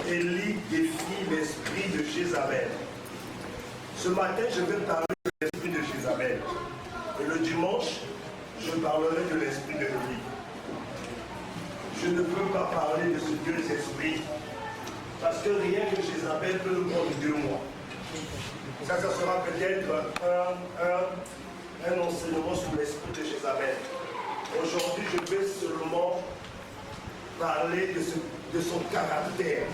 Élie défie l'esprit de Jézabel. Ce matin, je vais parler de l'esprit de Jézabel. Et le dimanche, je parlerai de l'esprit de Élie. Je ne peux pas parler de ces deux esprits parce que rien que Jézabel peut nous prendre 2 mois. Ça sera peut-être un enseignement sur l'esprit de Jézabel. Aujourd'hui, je vais seulement parler de son caractère,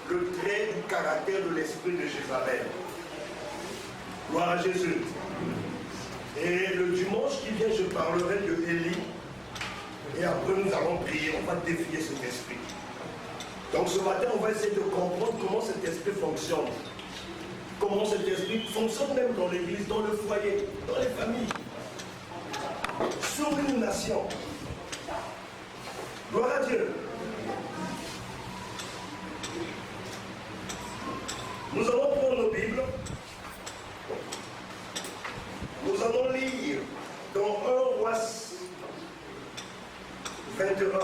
le trait du caractère de l'esprit de Jézabel. Gloire à Jésus. Et le dimanche qui vient, je parlerai de Élie. Et après, nous allons prier, on va défier cet esprit. Donc ce matin, on va essayer de comprendre comment cet esprit fonctionne. Comment cet esprit fonctionne même dans l'église, dans le foyer, dans les familles, sur une nation. Gloire à Dieu. Nous allons prendre nos Bibles. Nous allons lire dans 1 Roi 21.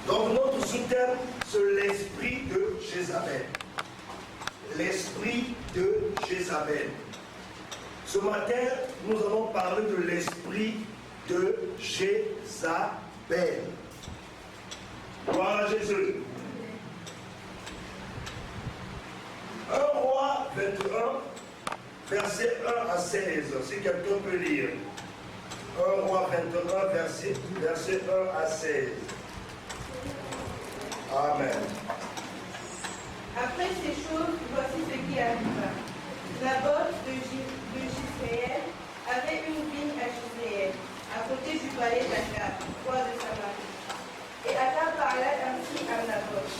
Donc notre sous-thème, c'est l'esprit de Jézabel. L'esprit de Jézabel. Ce matin, nous allons parler de l'esprit de Jézabel. Gloire à Jésus. 1 Roi 21, verset 1 à 16. Si quelqu'un peut lire. 1 Roi 21, verset 1 à 16. Amen. Après ces choses, voici ce qui arriva. Naboth de Jizréel avait une vigne à Jizréel, à côté du palais d'Akab, roi de Samarie. Et Akab parla ainsi à Naboth: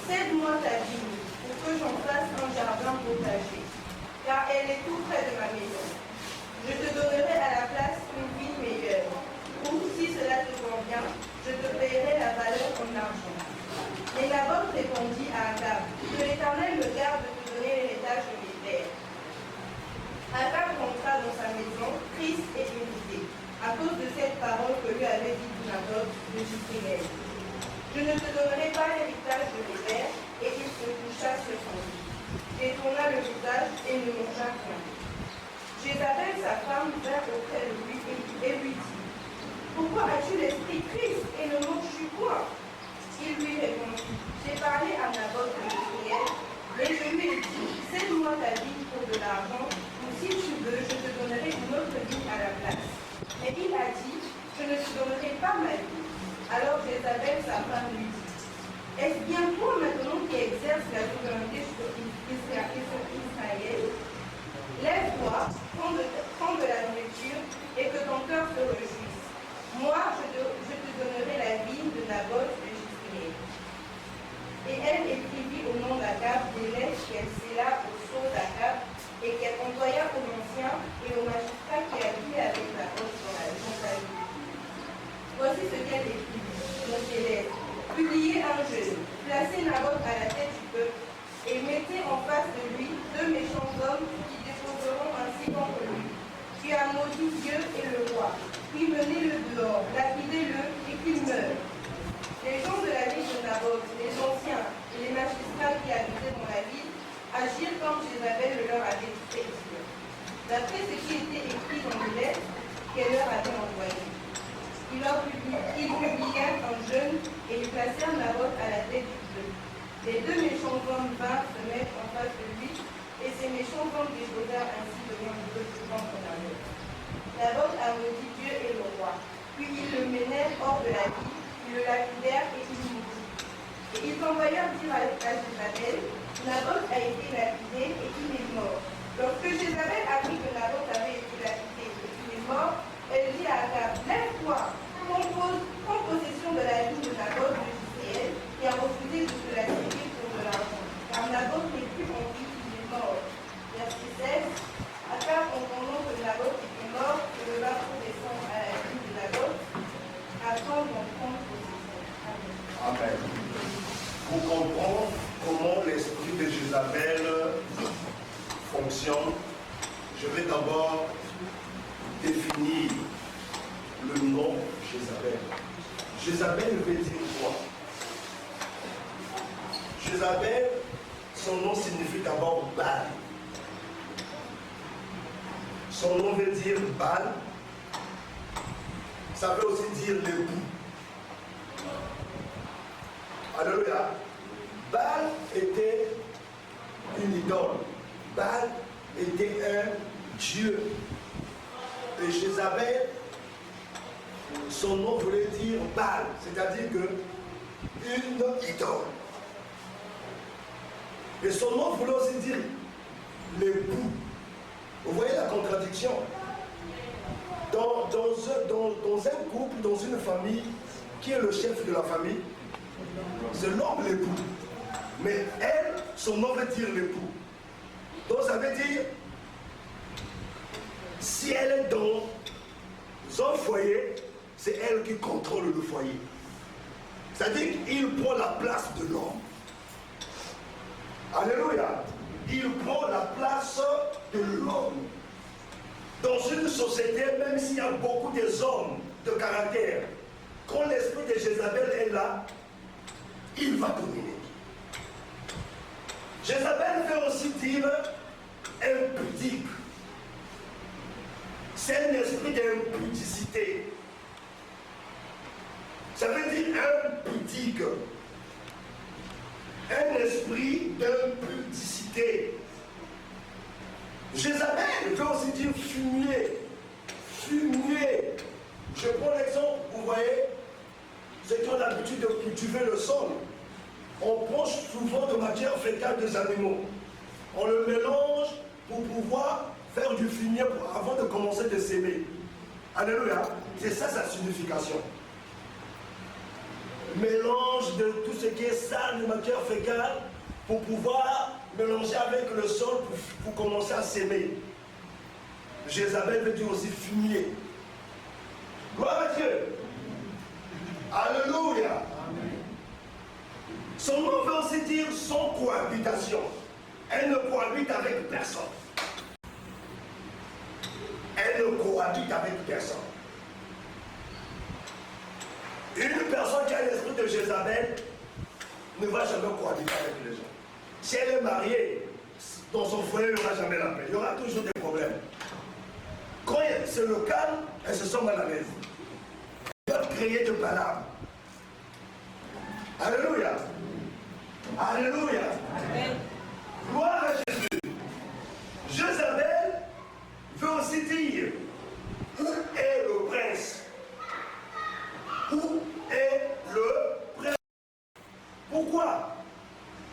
cède-moi ta vigne, pour que j'en fasse un jardin potager, car elle est tout près de ma maison. Je te donnerai à la place une vigne meilleure, ou, si cela te convient, je te paierai la valeur en argent. Et Naboth répondit à Akab: que l'Éternel me garde de te donner l'héritage de mes pères. Akab rentra dans sa maison, triste et irrité, à cause de cette parole que lui avait dit Naboth de Jizréel: je ne te donnerai pas l'héritage de mes pères. Et il se coucha sur son lit, détourna le visage et ne mangea rien. Jézabel, sa femme, vint auprès de lui et lui dit: pourquoi as-tu l'esprit triste et ne manges-tu point? Il lui répondit: j'ai parlé à Naboth de Jizréel, et je lui ai dit: cède-moi ta vigne pour de l'argent, ou si tu veux, je te donnerai une autre vigne à la place. Mais il a dit: je ne te donnerai pas ma vigne. Alors Jézabel, sa femme, lui dit: est-ce bien toi maintenant qui exerces la souveraineté sur Israël? Lève-toi, prends de la nourriture, et que ton cœur se réjouisse. Moi, je te donnerai la vigne de Naboth de Jizréel. Et elle écrivit au nom d'Akab des lettres qu'elle scella au sceau d'Akab et qu'elle envoya aux anciens et aux magistrats qui habillaient avec Naboth dans sa ville. Voici ce qu'elle écrivit dans ces lettres: publiez un jeûne, placez Naboth à la tête du peuple et mettez en face de lui 2 méchants hommes qui déposeront ainsi contre lui: tu as maudit Dieu et le roi, puis menez-le dehors, lapidez-le et qu'il meure. Les gens de la ville de Naboth, les anciens et les magistrats qui habitaient dans la ville, agirent comme Jézabel le leur avait fait dire, d'après ce qui était écrit dans les lettres qu'elle leur avait envoyées. Ils publièrent un jeûne et ils placèrent Naboth à la tête du peuple. Les 2 méchants hommes vinrent se mettre en face de lui, et ces méchants hommes déposèrent ainsi devant le peuple contre Naboth: Naboth a maudit Dieu et le roi. Puis ils le menèrent hors de la ville, ils le lapidèrent et il mourut. Et ils envoyèrent dire à Jézabel: Naboth a été lapidé et il est mort. Lorsque Jézabel apprit que Naboth avait été lapidé et qu'il est mort, elle dit à Akab: lève-toi, prends possession de la vigne de Naboth de Jizréel, qui a refusé de se la céder pour de l'argent, car Naboth n'est plus en vie, il est mort. Verset 16. Akab, entendant que Naboth était mort, se leva pour descendre à la vigne de Naboth, afin d'en prendre possession. Amen. Amen. Pour comprendre comment l'esprit de Jézabel fonctionne, je vais d'abord définir le nom Jézabel. Jézabel veut dire quoi? Jézabel, son nom signifie d'abord Baal. Son nom veut dire Baal. Ça veut aussi dire l'époux. Alléluia. Baal était une idole. Baal était un dieu. Et Jézabel, son nom voulait dire Baal, c'est-à-dire que une idole. Et son nom voulait aussi dire l'époux. Vous voyez la contradiction? Dans un couple, dans une famille, qui est le chef de la famille? C'est l'homme, l'époux. Mais elle, son nom veut dire l'époux. Donc ça veut dire, si elle est dans un foyer, c'est elle qui contrôle le foyer. C'est-à-dire qu'il prend la place de l'homme. Alléluia. Il prend la place de l'homme. Dans une société, même s'il y a beaucoup des hommes de caractère, quand l'esprit de Jézabel est là, il va dominer. Jézabel veut aussi dire impudique. C'est un esprit d'impudicité. Ça veut dire impudique. Un esprit d'impudicité. Jézabel veut aussi dire fumier. Fumier. Je prends l'exemple, vous voyez, ceux qui ont l'habitude de cultiver le sol. On prend souvent de matière fécale des animaux. On le mélange pour pouvoir faire du fumier avant de commencer de s'aimer. Alléluia. C'est ça sa signification. Mélange de tout ce qui est sale de matière fécale pour pouvoir mélanger avec le sol pour commencer à s'aimer. Jézabel veut dire aussi fumier. Gloire à Dieu. Alléluia. Son nom veut aussi dire sans cohabitation. Elle ne cohabite avec personne. Elle ne cohabite avec personne. Une personne qui a l'esprit de Jézabel ne va jamais cohabiter avec les gens. Si elle est mariée, dans son foyer, il n'y aura jamais la paix. Il y aura toujours des problèmes. Quand c'est le calme, elles se sentent mal à l'aise. Elles peuvent créer de palabres. Alléluia. Alléluia. Amen. Gloire à Jésus. Jézabel veut aussi dire où est le prince. Où est le prince? Pourquoi?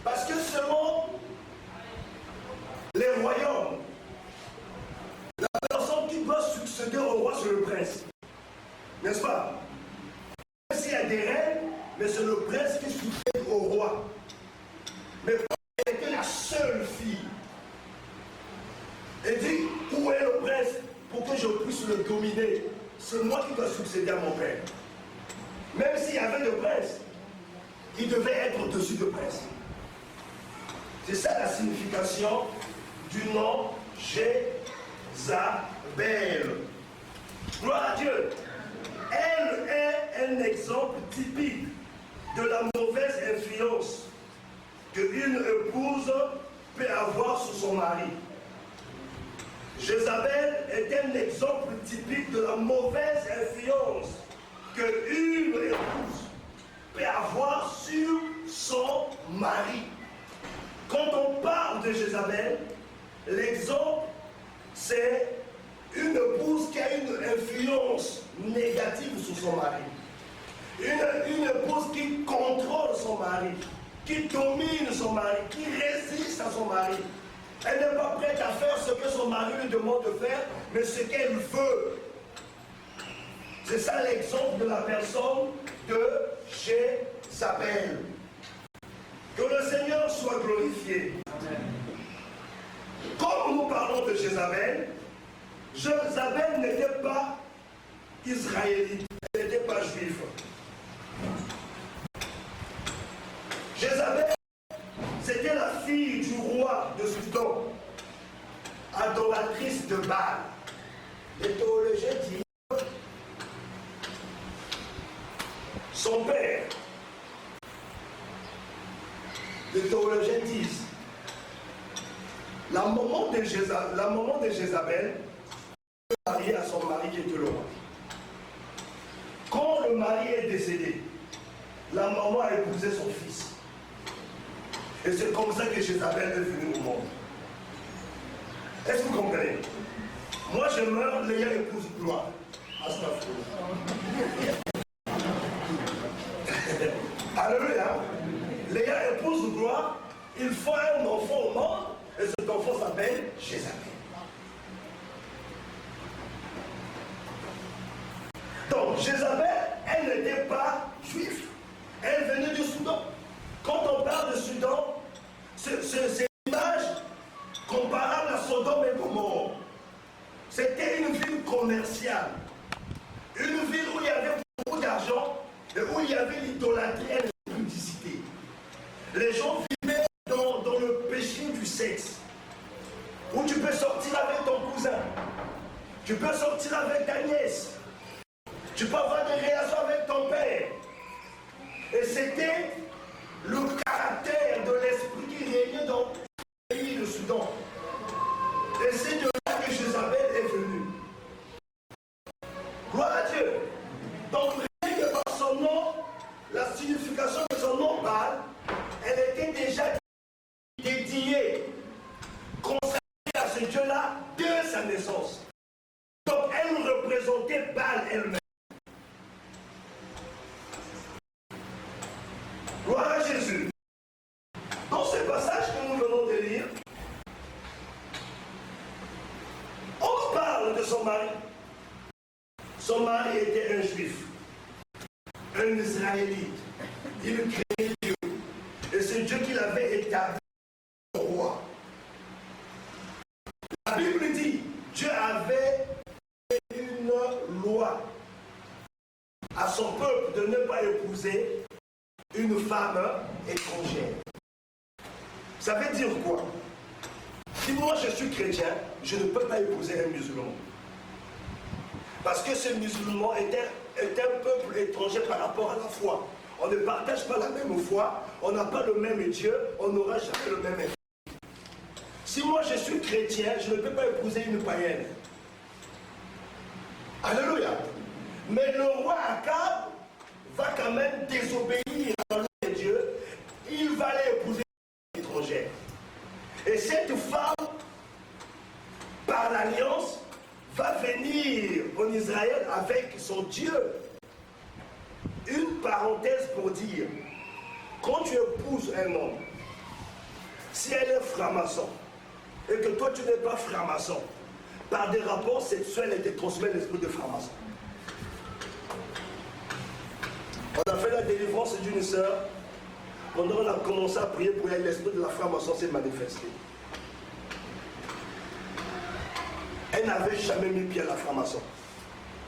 Parce que selon les royaumes, la personne qui doit succéder au roi, c'est le prince. N'est-ce pas? Même s'il y a des reines, mais c'est le prince qui succède au roi. Mais elle était la seule fille. Elle dit, où est le prince pour que je puisse le dominer? C'est moi qui dois succéder à mon père. Même s'il y avait le prince, il devait être au-dessus du prince. C'est ça la signification du nom Jézabel. Gloire à Dieu. Elle est un exemple typique de la mauvaise influence qu'une épouse peut avoir sur son mari. Jézabel est un exemple typique de la mauvaise influence qu'une épouse peut avoir sur son mari. Quand on parle de Jézabel, l'exemple, c'est une épouse qui a une influence négative sur son mari. Une épouse qui contrôle son mari, qui domine son mari, qui résiste à son mari. Elle n'est pas prête à faire ce que son mari lui demande de faire, mais ce qu'elle veut. C'est ça l'exemple de la personne de Jézabel. Que le Seigneur soit glorifié. Comme nous parlons de Jézabel, Jézabel n'était pas israélite, elle n'était pas juive. Jézabel, c'était la fille du roi de Soudan. adoratrice de Baal. Les théologiens disent son père. Les théologiens disent la maman de Jézabel est mariée à son mari qui était le roi. Quand le mari est décédé, la maman a épousé son fils. Et c'est comme ça que Jézabel est venue au monde. Est-ce que vous comprenez? Moi je meurs, Léa épouse Gloire. Alléluia. Léa épouse Gloire, il faut un enfant au monde, et cet enfant s'appelle Jézabel. Donc Jézabel, elle n'était pas juive. Elle venait du Soudan. Quand on parle de Soudan, c'est une image comparable à Sodome et Gomorrhe. C'était une ville commerciale. Une ville où il y avait beaucoup d'argent et où il y avait l'idolâtrie et l'impudicité. Les gens vivaient dans le péché du sexe. Où tu peux sortir avec ton cousin. Tu peux sortir avec ta nièce. Tu peux avoir des relations avec ton père. Et c'était le caractère de l'esprit qui régnait dans le pays du Soudan. Et c'est de là que Jézabel est venue. Gloire à Dieu. Donc, rien que par son nom, la signification de son nom Baal, elle était déjà dédiée, consacrée à ce Dieu-là dès sa naissance. Donc, elle représentait Baal elle-même. Gloire à Jésus. Dans ce passage que nous venons de lire, on parle de son mari. Son mari était un juif, un israélite. Il craignait Dieu. Et c'est Dieu qui l'avait établi roi. La Bible dit, Dieu avait une loi à son peuple de ne pas épouser une femme étrangère. Ça veut dire quoi? Si moi je suis chrétien, je ne peux pas épouser un musulman. Parce que ce musulman est un peuple étranger par rapport à la foi. On ne partage pas la même foi, on n'a pas le même Dieu, on n'aura jamais le même effet. Si moi je suis chrétien, je ne peux pas épouser une païenne. Alléluia. Mais le roi Akab va quand même désobéir à la loi de Dieu. Il va aller épouser une étrangère. Et cette femme, par l'alliance, va venir en Israël avec son Dieu. Une parenthèse pour dire, quand tu épouses un homme, si elle est franc-maçon, et que toi tu n'es pas franc-maçon, par des rapports sexuels, elle te transmet l'esprit de franc-maçon. On a fait la délivrance d'une sœur, pendant qu'on a commencé à prier pour elle, l'esprit de la franc-maçon s'est manifesté. Elle n'avait jamais mis pied à la franc-maçon.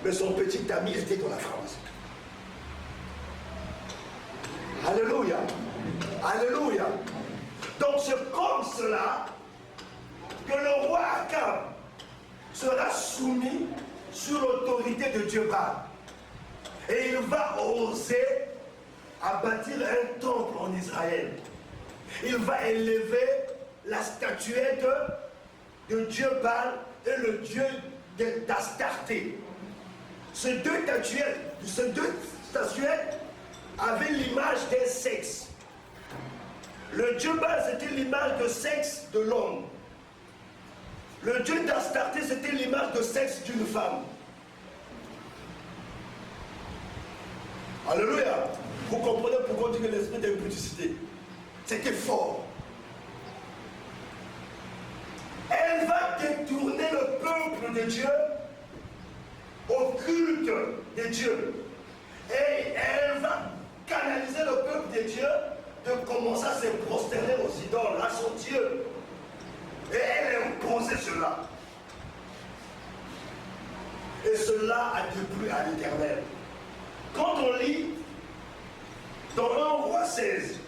Mais son petit ami était dans la franc-maçon. Alléluia. Alléluia. Donc c'est comme cela que le roi Akab sera soumis sur l'autorité de Dieu Baal. Et il va oser à bâtir un temple en Israël. Il va élever la statuette de Dieu Baal et le Dieu d'Astarté. Ces deux statuettes avaient l'image d'un sexe. Le Dieu Baal, c'était l'image de sexe de l'homme. Le Dieu d'Astarté, c'était l'image de sexe d'une femme. Alléluia. Vous comprenez pourquoi on dit que l'esprit d'impudicité, c'était fort. Elle va détourner le peuple de Dieu au culte de Dieu. Et elle va canaliser le peuple de Dieu de commencer à se prosterner aux idoles, à son Dieu. Et elle imposait cela. Et cela a déplu à l'Éternel. Quand on lit dans 1 Roi 16,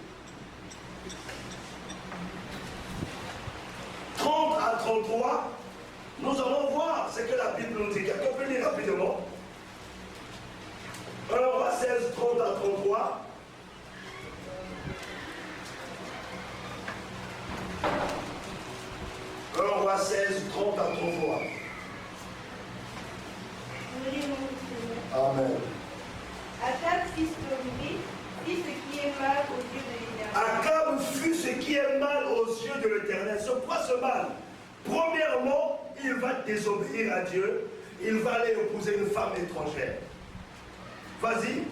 30 à 33, Nous allons voir ce que la Bible nous dit. Quelqu'un peut lire rapidement. 1 Roi 16, 30 à 33. Roi 16, 30 à 33. Amen. Akab, fils d'Omri, fit ce qui est mal aux yeux de l'Éternel. Akab fut ce qui est mal aux yeux de l'Éternel. C'est quoi ce mal? Premièrement, il va désobéir à Dieu. Il va aller épouser une femme étrangère. Vas-y.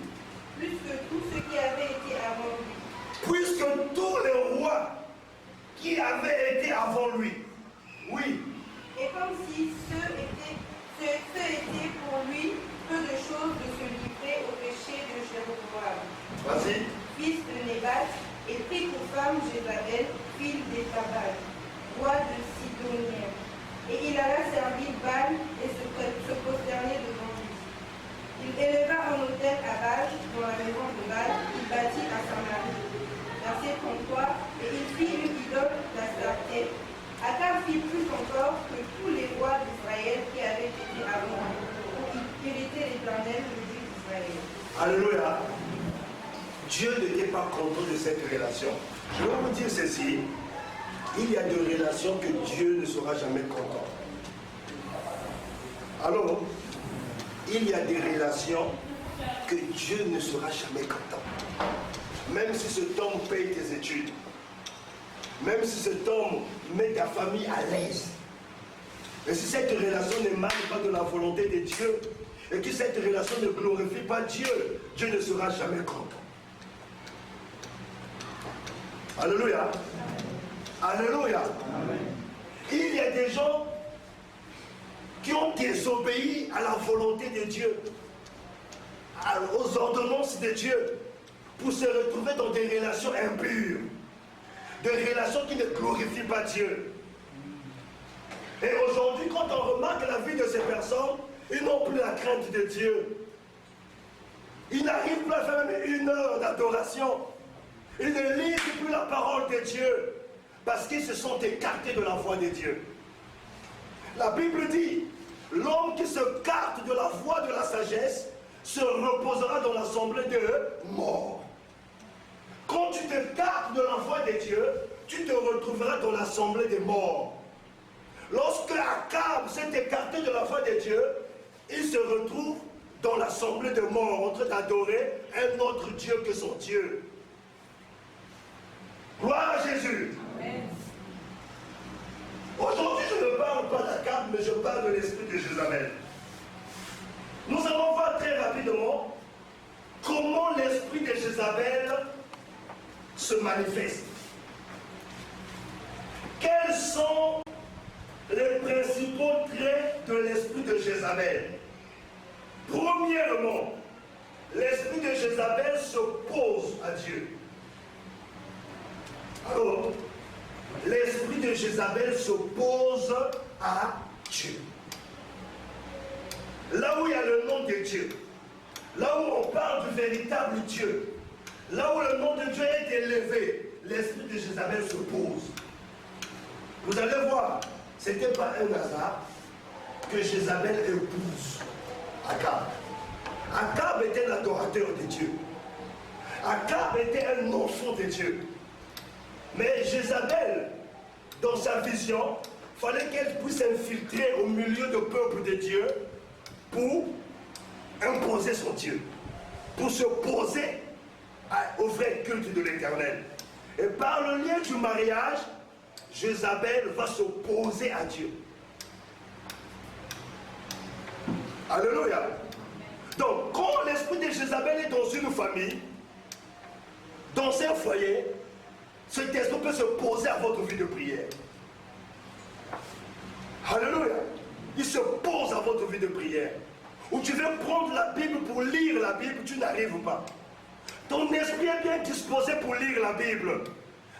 Plus que tout ce qui avait été avant lui. Puisque tous les rois qui avaient été avant lui. Oui. Et comme si ce était pour lui peu de choses de se livrer au péché de Jéroboam. Vas-y. Fils de Nébat, et prit pour femme Jézabel, fille d'Étabal, roi de Sidonien. Et il alla servir Baal et se prosterner devant lui. Il éleva un autel à Baal dans la maison de Baal, il bâtit à Samarie. Verset 33, et il fit une idole d'Astarté. Akab fit plus encore que tous les rois d'Israël qui avaient été avant lui, pour irriter l'Éternel, le Dieu d'Israël. Alléluia. Dieu n'était pas content de cette relation. Je vais vous dire ceci. Il y a des relations que Dieu ne sera jamais content. Alors, il y a des relations que Dieu ne sera jamais content. Même si cet homme paye tes études, même si cet homme met ta famille à l'aise, et si cette relation ne marche pas de la volonté de Dieu, et que cette relation ne glorifie pas Dieu, Dieu ne sera jamais content. Alléluia. Alléluia. Amen. Il y a des gens qui ont désobéi à la volonté de Dieu, aux ordonnances de Dieu, pour se retrouver dans des relations impures, des relations qui ne glorifient pas Dieu. Et aujourd'hui, quand on remarque la vie de ces personnes, ils n'ont plus la crainte de Dieu. Ils n'arrivent plus à faire même 1 heure d'adoration. Ils ne lisent plus la parole de Dieu parce qu'ils se sont écartés de la voie de Dieu. La Bible dit, l'homme qui se carte de la voie de la sagesse se reposera dans l'assemblée de morts. Quand tu te cartes de la voie de Dieu, tu te retrouveras dans l'assemblée des morts. Lorsque Akab s'est écarté de la voie de Dieu, il se retrouve dans l'assemblée des morts en train d'adorer un autre Dieu que son Dieu. Gloire à Jésus. Amen. Aujourd'hui, je ne parle pas d'Akab, mais je parle de l'esprit de Jézabel. Nous allons voir très rapidement comment l'esprit de Jézabel se manifeste. Quels sont les principaux traits de l'esprit de Jézabel? Premièrement, l'esprit de Jézabel s'oppose à Dieu. Alors, l'esprit de Jézabel s'oppose à Dieu. Là où il y a le nom de Dieu, là où on parle du véritable Dieu, là où le nom de Dieu est élevé, l'esprit de Jézabel s'oppose. Vous allez voir, ce n'était pas un hasard que Jézabel épouse Akab. Akab était l'adorateur de Dieu. Akab était un enfant de Dieu. Mais Jézabel, dans sa vision, il fallait qu'elle puisse s'infiltrer au milieu du peuple de Dieu pour imposer son Dieu, pour se poser au vrai culte de l'Éternel. Et par le lien du mariage, Jézabel va s'opposer à Dieu. Alléluia. Donc, quand l'esprit de Jézabel est dans une famille, dans un foyer, cet esprit peut se poser à votre vie de prière. Alléluia. Il se pose à votre vie de prière. Ou tu veux prendre la Bible pour lire la Bible, tu n'arrives pas. Ton esprit est bien disposé pour lire la Bible,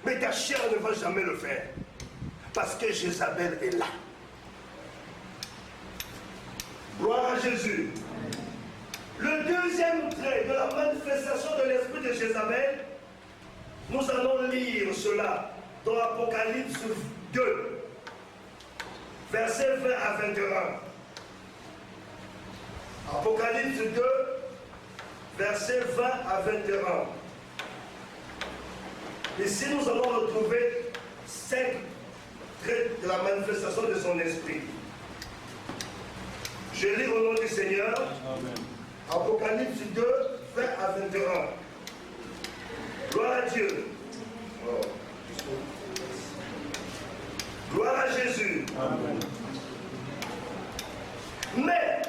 mais ta chair ne va jamais le faire. Parce que Jézabel est là. Gloire à Jésus. Le deuxième trait de la manifestation de l'esprit de Jézabel, nous allons lire cela dans Apocalypse 2. versets 20 à 21. Apocalypse 2, versets 20 à 21. Ici, nous allons retrouver 5 traits de la manifestation de son esprit. Je lis au nom du Seigneur. Amen. Apocalypse 2, 20 à 21. Gloire à Dieu. Oh. Gloire à Jésus. Amen. Mais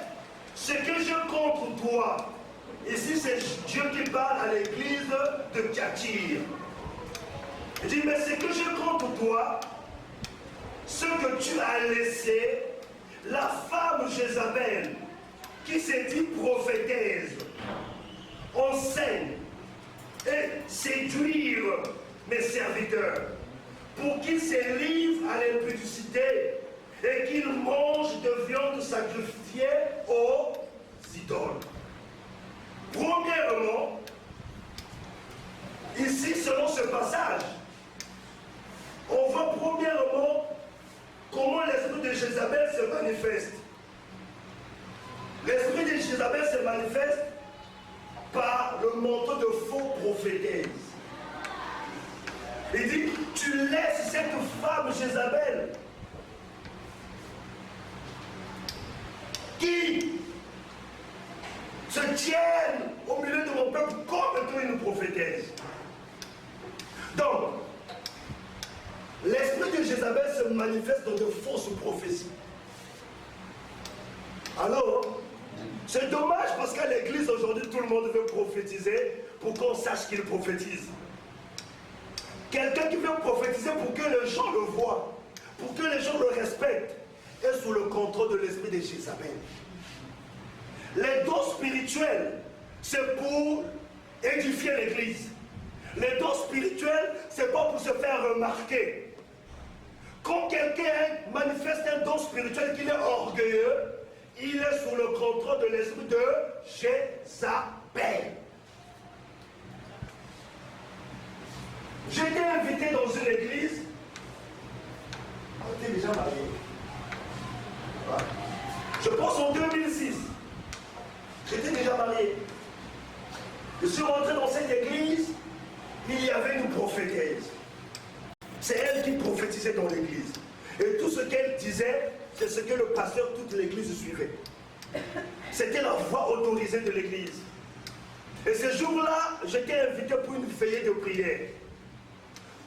ce que je contre toi, ici c'est Dieu qui parle à l'église de Thyatire. Il dit, mais ce que je contre toi, ce que tu as laissé, la femme Jézabel, qui s'est dit prophétesse, enseigne et séduire mes serviteurs, pour qu'ils se livrent à l'impudicité et qu'ils mangent de viande sacrifiée aux idoles. Premièrement, ici, selon ce passage, on voit premièrement comment l'esprit de Jézabel se manifeste. L'esprit de Jézabel se manifeste par le manteau de faux prophétesse. Il dit, tu laisses cette femme Jézabel qui se tienne au milieu de mon peuple comme étant une prophétesse. Donc, l'esprit de Jézabel se manifeste dans de fausses prophéties. Alors, c'est dommage parce qu'à l'église aujourd'hui, tout le monde veut prophétiser pour qu'on sache qu'il prophétise. Quelqu'un qui veut prophétiser pour que les gens le voient, pour que les gens le respectent, est sous le contrôle de l'esprit de Jézabel. Les dons spirituels, c'est pour édifier l'église. Les dons spirituels, c'est pas pour se faire remarquer. Quand quelqu'un manifeste un don spirituel, qu'il est orgueilleux, il est sous le contrôle de l'esprit de Jézabel. J'étais invité dans une église. J'étais déjà marié. Je pense en 2006. J'étais déjà marié. Je suis rentré dans cette église, il y avait une prophétesse. C'est elle qui prophétisait dans l'église. Et tout ce qu'elle disait, c'est ce que le pasteur, toute l'église suivait. C'était la voix autorisée de l'église. Et ce jour-là, j'étais invité pour une veillée de prière.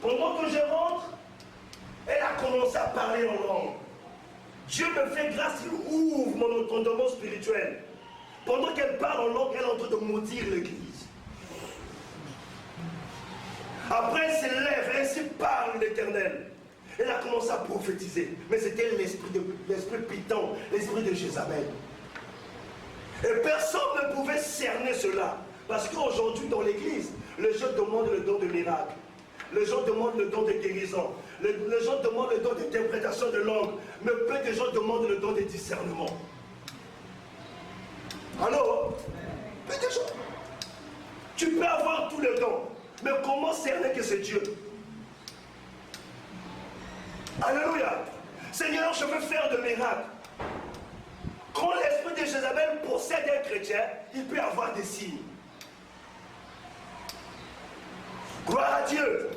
Pendant que je rentre, elle a commencé à parler en langue. Dieu me fait grâce, il ouvre mon entendement spirituel. Pendant qu'elle parle en langue, elle est en train de maudire l'église. Après, elle se lève, ainsi parle l'Éternel. Elle a commencé à prophétiser. Mais c'était l'esprit Python, l'esprit de Jézabel. Et personne ne pouvait cerner cela. Parce qu'aujourd'hui, dans l'église, les gens demandent le don de miracle. Les gens demandent le don de guérison. Les gens demandent le don d'interprétation de langue. Mais peu de gens demandent le don de discernement. Alors, peu de gens. Tu peux avoir tous les dons. Mais comment cerner que c'est Dieu? Alléluia. Seigneur, je veux faire de miracles. Quand l'esprit de Jézabel possède un chrétien, il peut avoir des signes. Gloire à Dieu.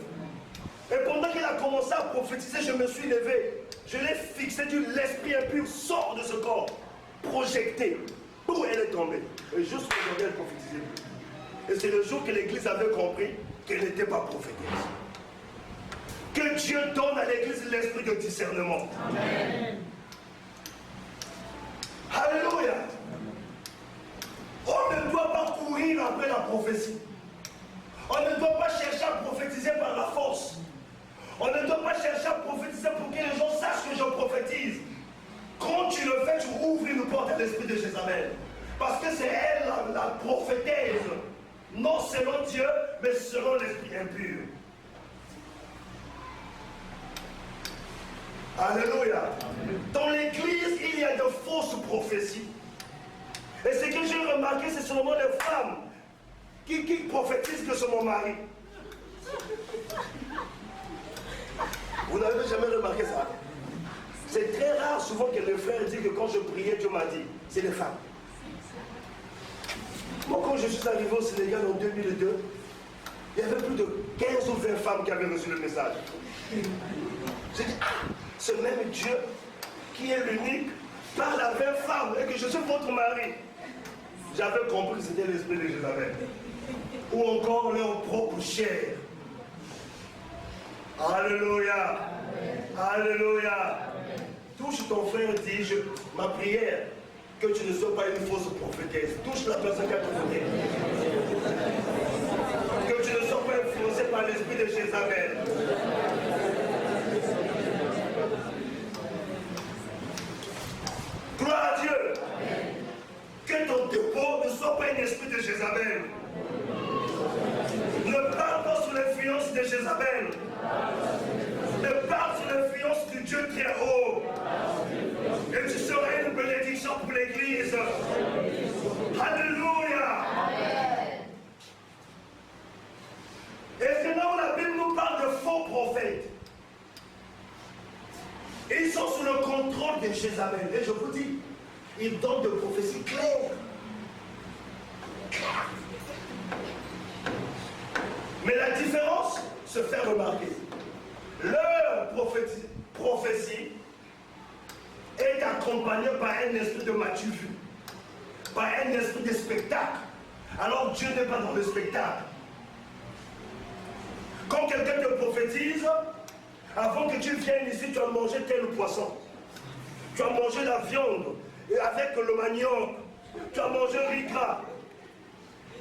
Et pendant qu'il a commencé à prophétiser, je me suis levé. Je l'ai fixé, l'esprit impur sort de ce corps. Projeté. Où elle est tombée. Et juste aujourd'hui, elle prophétisait plus. Et c'est le jour que l'église avait compris qu'elle n'était pas prophétesse. Que Dieu donne à l'église l'esprit de discernement. Amen. Alléluia. On ne doit pas courir après la prophétie. On ne doit pas chercher à prophétiser par la force. On ne doit pas chercher à prophétiser pour que les gens sachent que je prophétise. Quand tu le fais, tu ouvres une porte à l'esprit de Jézabel. Parce que c'est elle la prophétesse. Non selon Dieu, mais selon l'esprit impur. Alléluia. Dans l'église, il y a de fausses prophéties. Et ce que j'ai remarqué, c'est seulement les femmes qui prophétisent que c'est mon mari. Vous n'avez jamais remarqué ça? C'est très rare souvent que les frères disent que quand je priais, Dieu m'a dit. C'est les femmes. Moi, quand je suis arrivé au Sénégal en 2002, il y avait plus de 15 ou 20 femmes qui avaient reçu le message. J'ai dit, ah, ce même Dieu qui est l'unique parle à 20 femmes et que je suis votre mari. J'avais compris que c'était l'esprit de Jézabel. Ou encore leur propre chair. Alléluia. Alléluia. Touche ton frère, dis-je, ma prière, que tu ne sois pas une fausse prophétesse. Touche la personne qui a trouvé. Que tu ne sois pas influencé par l'esprit de Jézabel. Gloire à Dieu. Que ton dépôt ne soit pas un esprit de Jézabel. Ne parle pas sous l'influence de Jézabel. Ne parle sous l'influence du Dieu très haut. Et tu seras une bénédiction pour l'Église. Alléluia. Et c'est là où la Bible nous parle de faux prophètes. Et ils sont sous le contrôle de Jézabel. Et je vous dis, ils donnent des prophéties claires. Mais la différence se fait remarquer. Leur prophétie est accompagnée par un esprit de mature vue, par un esprit de spectacle. Alors Dieu n'est pas dans le spectacle. Quand quelqu'un te prophétise, avant que tu viennes ici, tu as mangé tel poisson. Tu as mangé la viande et avec le manioc. Tu as mangé le riz gras.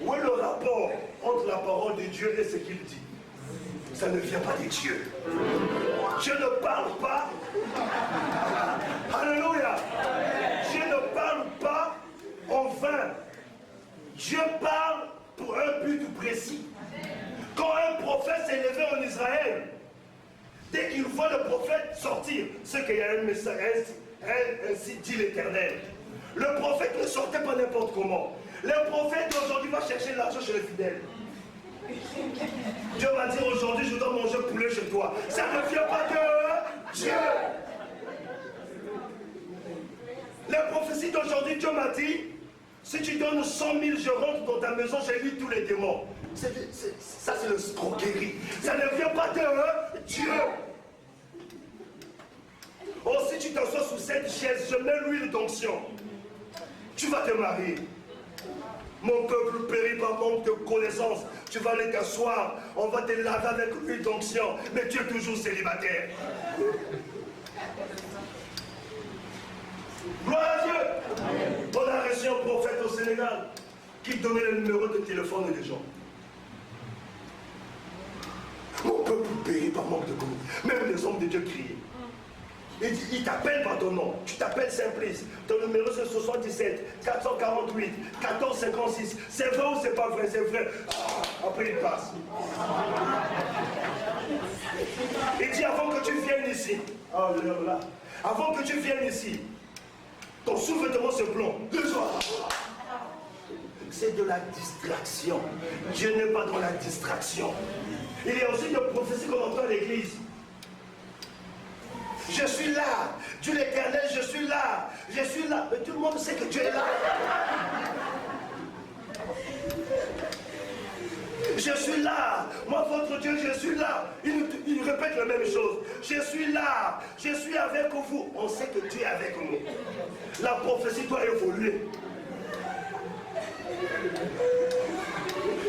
Où est le rapport entre la parole de Dieu et ce qu'il dit? Ça ne vient pas de Dieu. Dieu ne parle pas. Alléluia. Dieu ne parle pas en vain. Dieu parle pour un but précis. Quand un prophète s'est levé en Israël, dès qu'il voit le prophète sortir, c'est qu'il y a un message, ainsi dit l'Éternel. Le prophète ne sortait pas n'importe comment. Le prophète d'aujourd'hui va chercher l'argent chez les fidèles. Dieu va dire aujourd'hui, je dois manger poulet chez toi. Ça ne vient pas de Dieu. La prophétie d'aujourd'hui, Dieu m'a dit, si tu donnes 100 000, je rentre dans ta maison, j'évite tous les démons. Ça, c'est le scroquerie. Ça ne vient pas de Dieu. Oh, si tu t'assois sous cette chaise, je mets l'huile d'onction. Tu vas te marier. Mon peuple périt par manque de connaissances. Tu vas aller t'asseoir, on va te laver avec l'huile d'onction, mais tu es toujours célibataire. Gloire à Dieu. On a reçu un prophète au Sénégal qui donnait le numéro de téléphone des gens. Mon peuple périt par manque de connaissances. Même les hommes de Dieu criaient. Il t'appelle par ton nom. Tu t'appelles Simplice. Ton numéro c'est 77 448 1456. C'est vrai ou c'est pas vrai? C'est vrai. Après il passe. Il dit avant que tu viennes ici. Oh là. Avant que tu viennes ici, ton sous-vêtement se plombe. 2 soirs. C'est de la distraction. Dieu n'est pas dans la distraction. Il y a aussi des prophéties qu'on entend à l'église. Je suis là, Dieu l'Éternel, je suis là, je suis là. Mais tout le monde sait que Dieu est là. Je suis là, moi votre Dieu, je suis là. Il répète la même chose. Je suis là, je suis avec vous. On sait que Dieu est avec nous. La prophétie doit évoluer.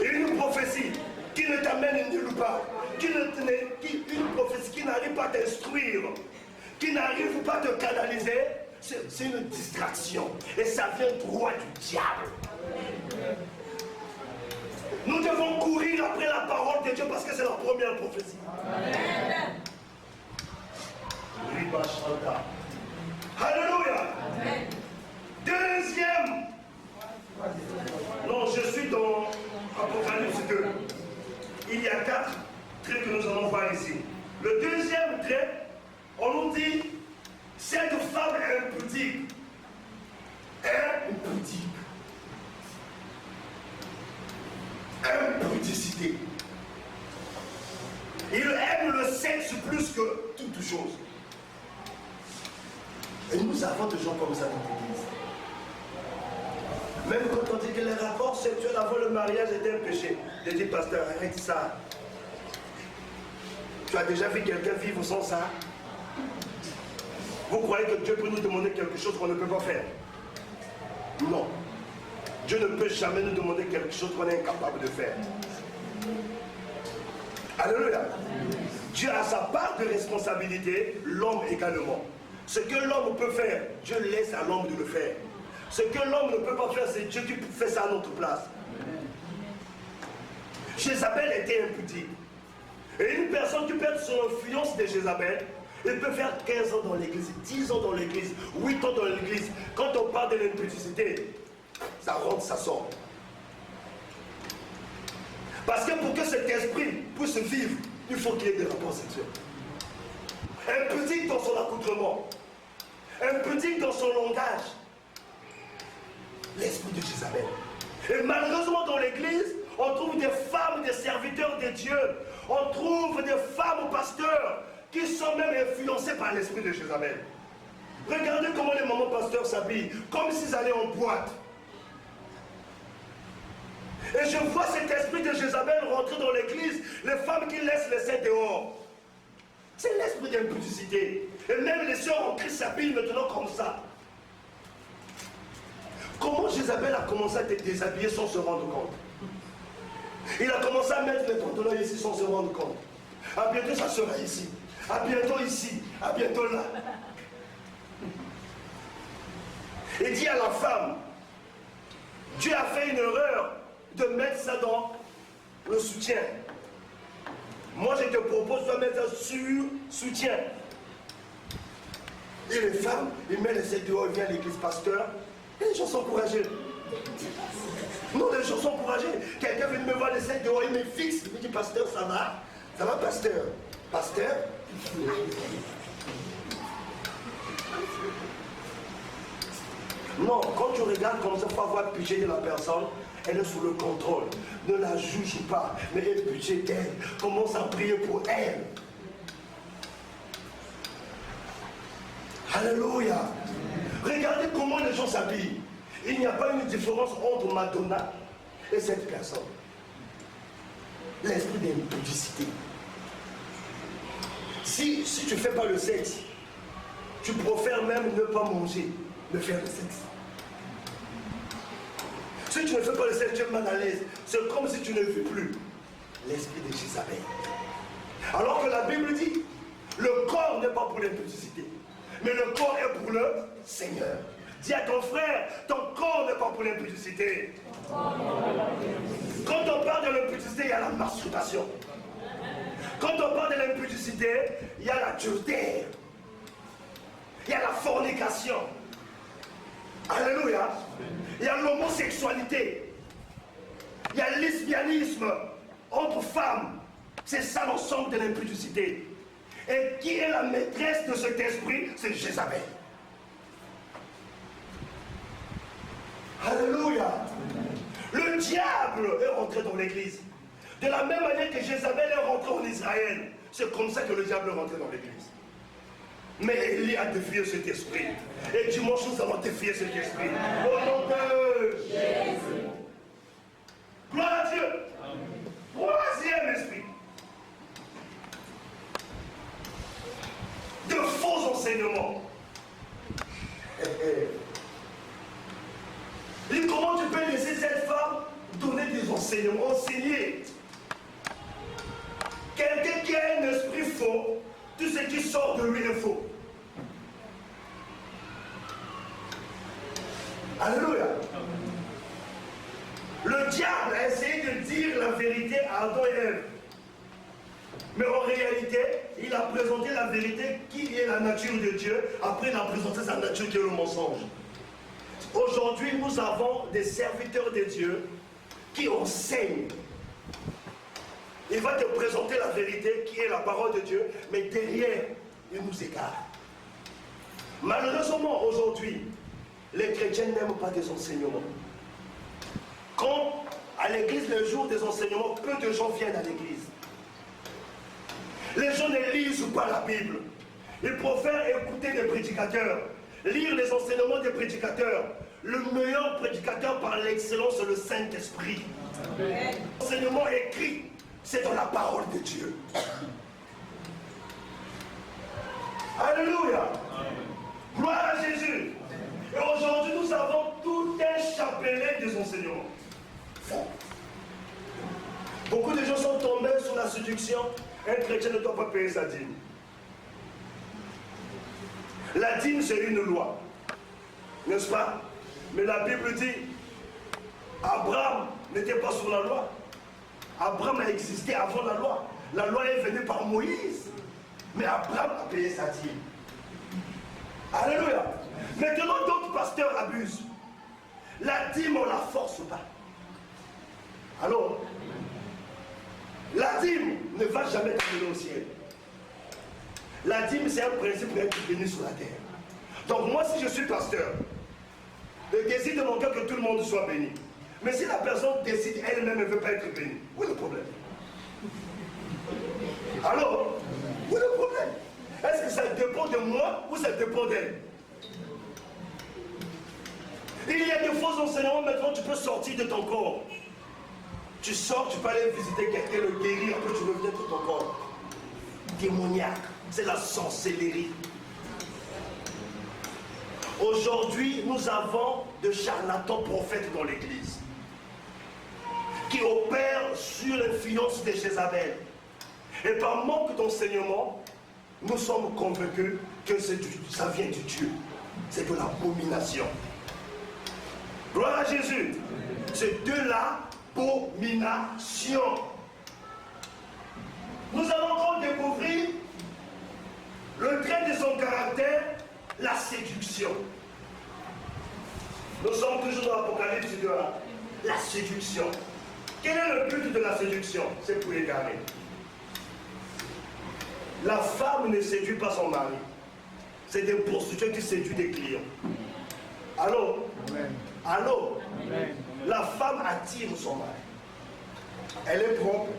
Une prophétie qui ne t'amène nulle part, une prophétie qui n'arrive pas à t'instruire, qui n'arrive pas à te canaliser, c'est une distraction. Et ça vient droit du diable. Nous devons courir après la parole de Dieu parce que c'est la première prophétie. Amen. Alléluia. Amen. Deuxième. Non, je suis dans Apocalypse 2. Il y a 4 traits que nous allons voir ici. Le deuxième trait, on nous dit, cette femme est impudique. Impudique. Impudicité. Il aime le sexe plus que toute chose. Et nous avons des gens comme ça dans l'église. Même quand on dit que les rapports sexuels avant le mariage étaient un péché, je dis, pasteur, arrête ça. Tu as déjà vu quelqu'un vivre sans ça? Vous croyez que Dieu peut nous demander quelque chose qu'on ne peut pas faire? Non. Dieu ne peut jamais nous demander quelque chose qu'on est incapable de faire. Alléluia. Dieu a sa part de responsabilité, l'homme également. Ce que l'homme peut faire, Dieu laisse à l'homme de le faire. Ce que l'homme ne peut pas faire, c'est Dieu qui fait ça à notre place. Jézabel était impudique. Et une personne qui perd son influence de Jézabel, elle peut faire 15 ans dans l'église, 10 ans dans l'église, 8 ans dans l'église. Quand on parle de l'impudicité, ça rentre, ça sort. Parce que pour que cet esprit puisse vivre, il faut qu'il y ait des rapports sexuels. Impudique dans son accoutrement, impudique dans son langage. L'esprit de Jézabel. Et malheureusement dans l'église, on trouve des femmes, des serviteurs de Dieu. On trouve des femmes pasteurs qui sont même influencées par l'esprit de Jézabel. Regardez comment les mamans pasteurs s'habillent, comme s'ils allaient en boîte. Et je vois cet esprit de Jézabel rentrer dans l'église, les femmes qui laissent les seins dehors. C'est l'esprit d'impudicité. Et même les sœurs en Christ s'habillent maintenant comme ça. Comment Jézabel a commencé à te déshabiller sans se rendre compte? Il a commencé à mettre les pantalons ici sans se rendre compte. À bientôt ça sera ici. À bientôt ici. À bientôt là. Et dit à la femme, Dieu a fait une erreur de mettre ça dans le soutien. Moi je te propose de mettre ça sur soutien. Et les femmes, ils mettent les seins dehors, ils viennent à l'église pasteur. Et les gens sont courageux. Non, les gens sont courageux. Quelqu'un vient me voir les seins dehors, il me fixe. Il me dit, pasteur, ça va? Ça va, pasteur? Pasteur? Non, quand tu regardes comme ça, il faut avoir le budget de la personne. Elle est sous le contrôle. Ne la juge pas, mais le budget d'elle. Commence à prier pour elle. Alléluia. Regardez comment les gens s'habillent. Il n'y a pas une différence entre Madonna et cette personne. L'esprit d'impudicité. Si tu ne fais pas le sexe, tu préfères même ne pas manger, ne faire le sexe. Si tu ne fais pas le sexe, tu es mal à l'aise. C'est comme si tu ne vis plus. L'esprit de Jézabel. Alors que la Bible dit, le corps n'est pas pour l'impudicité, mais le corps est pour le Seigneur. Dis à ton frère, ton corps n'est pas pour l'impudicité. Quand on parle de l'impudicité, il y a la masturbation. Quand on parle de l'impudicité, il y a la adultère. Il y a la fornication. Alléluia. Il y a l'homosexualité. Il y a le lesbianisme entre femmes. C'est ça l'ensemble de l'impudicité. Et qui est la maîtresse de cet esprit? C'est Jézabel. Alléluia. Le diable est rentré dans l'église. De la même manière que Jézabel est rentré en Israël. C'est comme ça que le diable est rentré dans l'église. Mais Élie a défié cet esprit. Et dimanche, nous allons défier cet esprit. Au nom de Jésus. Gloire à Dieu. Troisième esprit. De faux enseignements. Et comment tu peux laisser cette femme donner des enseignements, enseigner? Quelqu'un qui a un esprit faux, tout ce qui sort de lui est faux. Alléluia. Le diable a essayé de dire la vérité à Adam et Ève. Mais en réalité, il a présenté la vérité qui est la nature de Dieu. Après, il a présenté sa nature qui est le mensonge. Aujourd'hui, nous avons des serviteurs de Dieu qui enseignent. Il va te présenter la vérité qui est la parole de Dieu, mais derrière, il nous écarte. Malheureusement, aujourd'hui, les chrétiens n'aiment pas des enseignements. Quand à l'église, le jour des enseignements, peu de gens viennent à l'église. Les gens ne lisent pas la Bible. Ils préfèrent écouter des prédicateurs. lire les enseignements des prédicateurs. Le meilleur prédicateur par l'excellence, c'est le Saint-Esprit. L'enseignement écrit, c'est dans la parole de Dieu. Alléluia. Gloire à Jésus. Et aujourd'hui, nous avons tout un chapelet des enseignements. Beaucoup de gens sont tombés sous la séduction. Un chrétien ne doit pas payer sa dîme. La dîme, c'est une loi. N'est-ce pas? Mais la Bible dit, Abraham n'était pas sous la loi. Abraham a existé avant la loi. La loi est venue par Moïse. Mais Abraham a payé sa dîme. Alléluia. Maintenant, d'autres pasteurs abusent. La dîme, on ne la force pas. Alors, la dîme ne va jamais t'amener au ciel. La dîme, c'est un principe pour être béni sur la terre. Donc moi, si je suis pasteur, je décide de mon cœur que tout le monde soit béni. Mais si la personne décide elle-même ne veut pas être bénie, où est le problème? Alors, où est le problème? Est-ce que ça dépend de moi ou ça dépend d'elle? Il y a de faux enseignements, maintenant tu peux sortir de ton corps. Tu sors, tu peux aller visiter quelqu'un, le guérir, après tu reviens de ton corps. Démoniaque, c'est la sorcellerie. Aujourd'hui, nous avons de charlatans prophètes dans l'église qui opèrent sur l'influence de Jézabel. Et par manque d'enseignement, nous sommes convaincus que ça vient du Dieu. C'est de l'abomination. Gloire à Jésus. C'est de l'abomination. Nous allons encore découvrir le trait de son caractère, la séduction. Nous sommes toujours dans l'Apocalypse de la séduction. Quel est le but de la séduction? C'est pour égarer. La femme ne séduit pas son mari. C'est des prostituées qui séduisent des clients. Allô? Amen. Allô? Amen. La femme attire son mari. Elle est propre,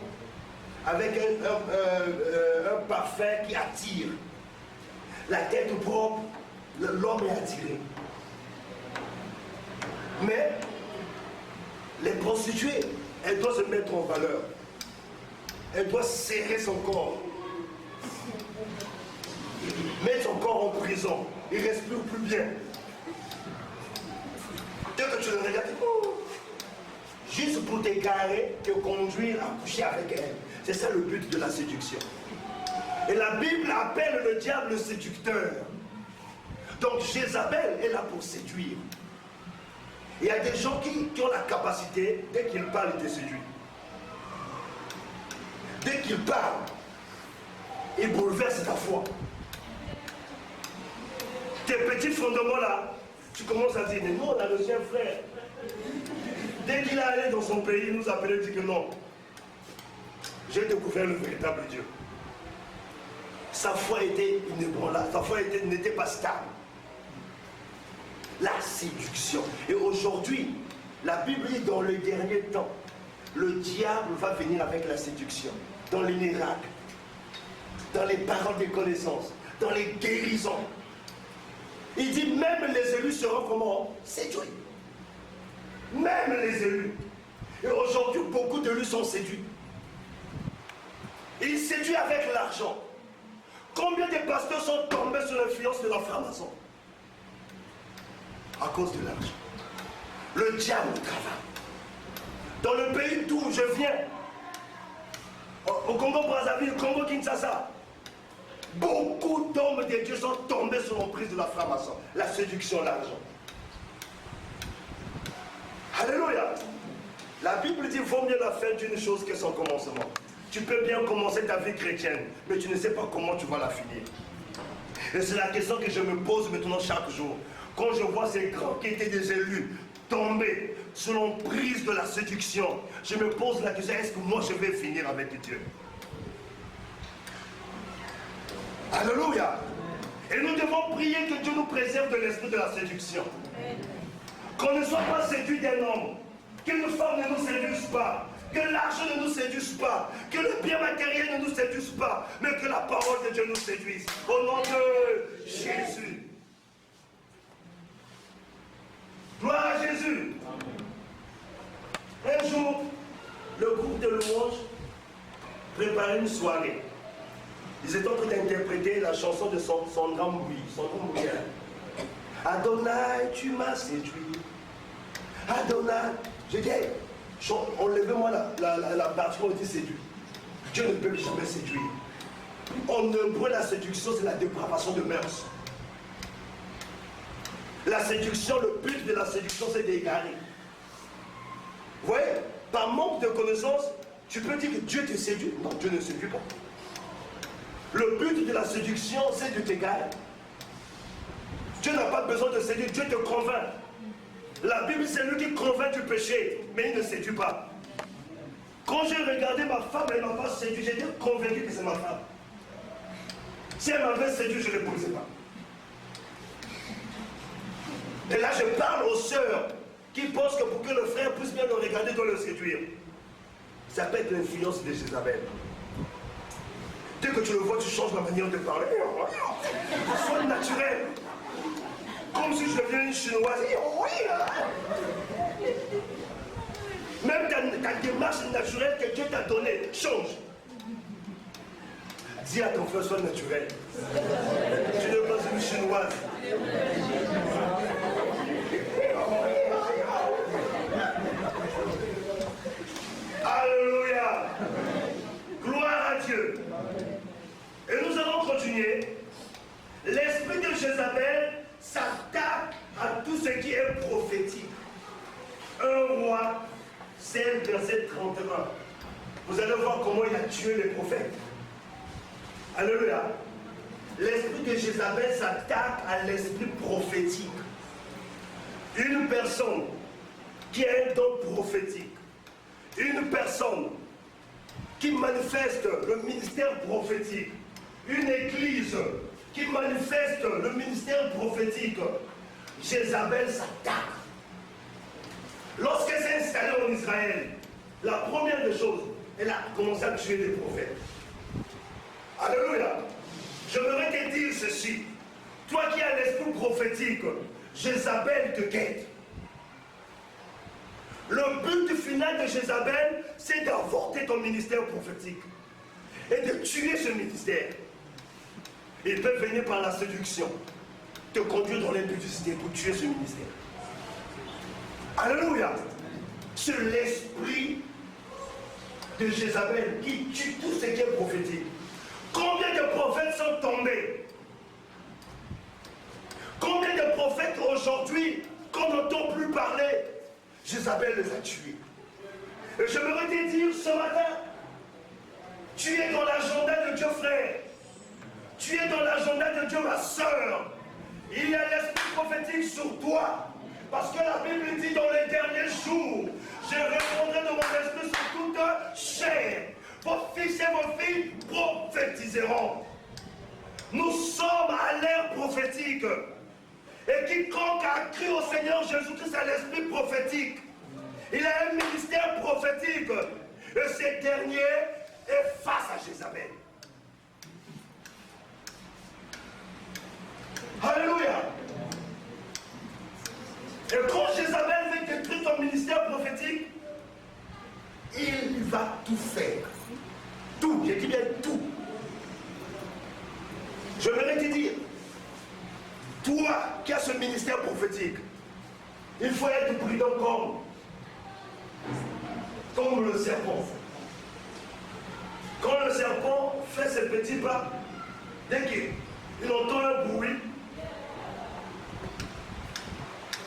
avec un parfum qui attire. La tête propre, l'homme est attiré. Mais les prostituées, elles doivent se mettre en valeur. Elles doivent serrer son corps. Mettre son corps en prison. Il ne respire plus bien. Dès que tu le regardes, juste pour t'égarer, te conduire à coucher avec elle. C'est ça le but de la séduction. Et la Bible appelle le diable le séducteur. Donc Jézabel est là pour séduire. Il y a des gens qui ont la capacité, dès qu'ils parlent, ils te séduisent. Dès qu'ils parlent, ils bouleversent ta foi. Tes petits fondements là, tu commences à dire, mais nous on a le sien frère. Dès qu'il est allé dans son pays, il nous appelait et dit que non. J'ai découvert le véritable Dieu. Sa foi était inébranlable, sa foi n'était pas stable. La séduction. Et aujourd'hui, la Bible dit dans le dernier temps, le diable va venir avec la séduction. Dans les miracles, dans les paroles de connaissance, dans les guérisons. Il dit même les élus seront comment? Séduits. Même les élus. Et aujourd'hui, beaucoup d'élus sont séduits. Ils séduisent avec l'argent. Combien de pasteurs sont tombés sous l'influence de la franc-maçon? À cause de l'argent. Le diable travaille. Dans le pays d'où je viens, au Congo-Brazzaville, Congo-Kinshasa, beaucoup d'hommes de Dieu sont tombés sous l'emprise de la franc-maçon. La séduction, l'argent. Alléluia. La Bible dit, vaut mieux la fin d'une chose que son commencement. Tu peux bien commencer ta vie chrétienne, mais tu ne sais pas comment tu vas la finir. Et c'est la question que je me pose maintenant chaque jour. Quand je vois ces grands qui étaient des élus tomber sous l'emprise de la séduction, je me pose la question, est-ce que moi je vais finir avec Dieu? Alléluia. Et nous devons prier que Dieu nous préserve de l'esprit de la séduction. Qu'on ne soit pas séduit d'un homme, qu'une femme ne nous séduise pas, que l'argent ne nous séduise pas, que le bien matériel ne nous séduise pas, mais que la parole de Dieu nous séduise. Au nom de Jésus. préparé une soirée. Ils étaient en train d'interpréter la chanson de Sandra Mouya. Adonai, tu m'as séduit. Adonai, j'ai dit, enlevez-moi la partie où on dit séduit. Dieu ne peut jamais séduire. En hébreu, la séduction, c'est la dépravation de mœurs. La séduction, le but de la séduction, c'est d'égarer. Vous voyez, par manque de connaissance, tu peux dire que Dieu te séduit. Non, Dieu ne séduit pas. Le but de la séduction, c'est de t'égarer. Dieu n'a pas besoin de séduire, Dieu te convainc. La Bible, c'est lui qui convainc du péché, mais il ne séduit pas. Quand j'ai regardé ma femme, elle ne m'a pas séduit, j'étais convaincu que c'est ma femme. Si elle m'avait séduit, je ne l'épousais pas. Et là, je parle aux sœurs qui pensent que pour que le frère puisse bien le regarder, il doit le séduire. Ça peut être l'influence de Jézabel. Dès que tu le vois, tu changes la manière de parler. Sois naturel. Comme si je devenais une chinoise. Même ta démarche naturelle que Dieu t'a donnée, change. Dis à ton frère, sois naturel. Tu n'es pas une chinoise. Alléluia. Gloire à Dieu. Et nous allons continuer. L'esprit de Jézabel s'attaque à tout ce qui est prophétique. 1 Roi 16, verset 31. Vous allez voir comment il a tué les prophètes. Alléluia. L'esprit de Jézabel s'attaque à l'esprit prophétique. Une personne qui a un don prophétique, une personne qui manifeste le ministère prophétique, une église qui manifeste le ministère prophétique, Jézabel s'attaque. Lorsqu'elle s'est installée en Israël, la première des choses, elle a commencé à tuer des prophètes. Alléluia. Je voudrais te dire ceci. Toi qui as l'esprit prophétique, Jézabel te guette. Le but final de Jézabel, c'est d'avorter ton ministère prophétique et de tuer ce ministère. Il peut venir par la séduction, te conduire dans l'impudicité pour tuer ce ministère. Alléluia. C'est l'esprit de Jézabel qui tue tout ce qui est prophétique. Combien de prophètes sont tombés? Combien de prophètes aujourd'hui qu'on n'entend plus parler? Jézabel les a tués. Et je voudrais te dire ce matin, tu es dans l'agenda de Dieu, frère. Tu es dans l'agenda de Dieu, ma soeur. Il y a l'esprit prophétique sur toi. Parce que la Bible dit dans les derniers jours, je répondrai de mon esprit sur toute chair. Vos fils et vos filles prophétiseront. Nous sommes à l'ère prophétique. Et quiconque a cru au Seigneur Jésus-Christ a l'esprit prophétique. Il a un ministère prophétique. Et ce dernier est face à Jézabel. Alléluia. Et quand Jézabel veut détruire ton ministère prophétique, il va tout faire. Tout, je dis bien tout. Je voudrais te dire, toi qui as ce ministère prophétique, il faut être prudent comme le serpent. Quand le serpent fait ses petits pas, dès qu'il entend un bruit,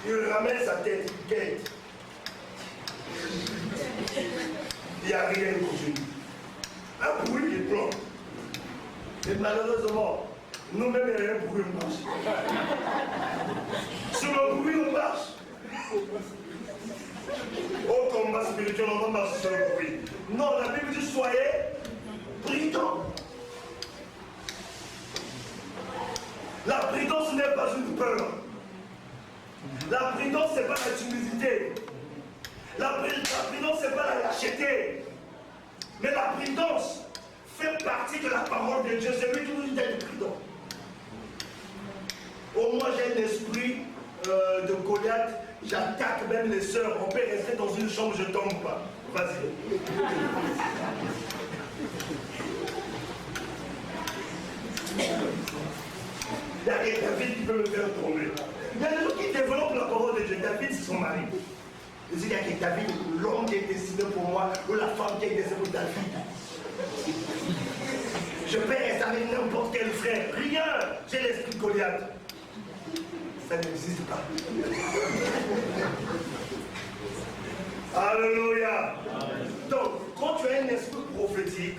il ramène sa tête, il guette. Il n'y a rien pour lui. Un bruit qui plombe. Et malheureusement, nous-mêmes, il y a un bruit, on marche. Sur le bruit, on marche. Au combat spirituel, on va marcher sur le bruit. Non, la Bible dit soyez prudents. La prudence n'est pas une peur. La prudence, ce n'est pas la timidité. La prudence, ce n'est pas la lâcheté. Mais la prudence fait partie de la parole de Dieu. C'est lui qui nous dit d'être prudent. Au moins, j'ai un esprit de Goliath. J'attaque même les sœurs. On peut rester dans une chambre, je ne tombe pas. Vas-y. Il y a que David qui peut me faire tomber. Il y a des gens qui développent la parole de Dieu. David, c'est son mari. Je dis, il y a que David, l'homme qui est décidé pour moi, ou la femme qui est décidée pour David. Je peux rester avec n'importe quel frère. Rien. J'ai l'esprit de Goliath. Ça n'existe pas. Alléluia. Donc, quand tu as un esprit prophétique,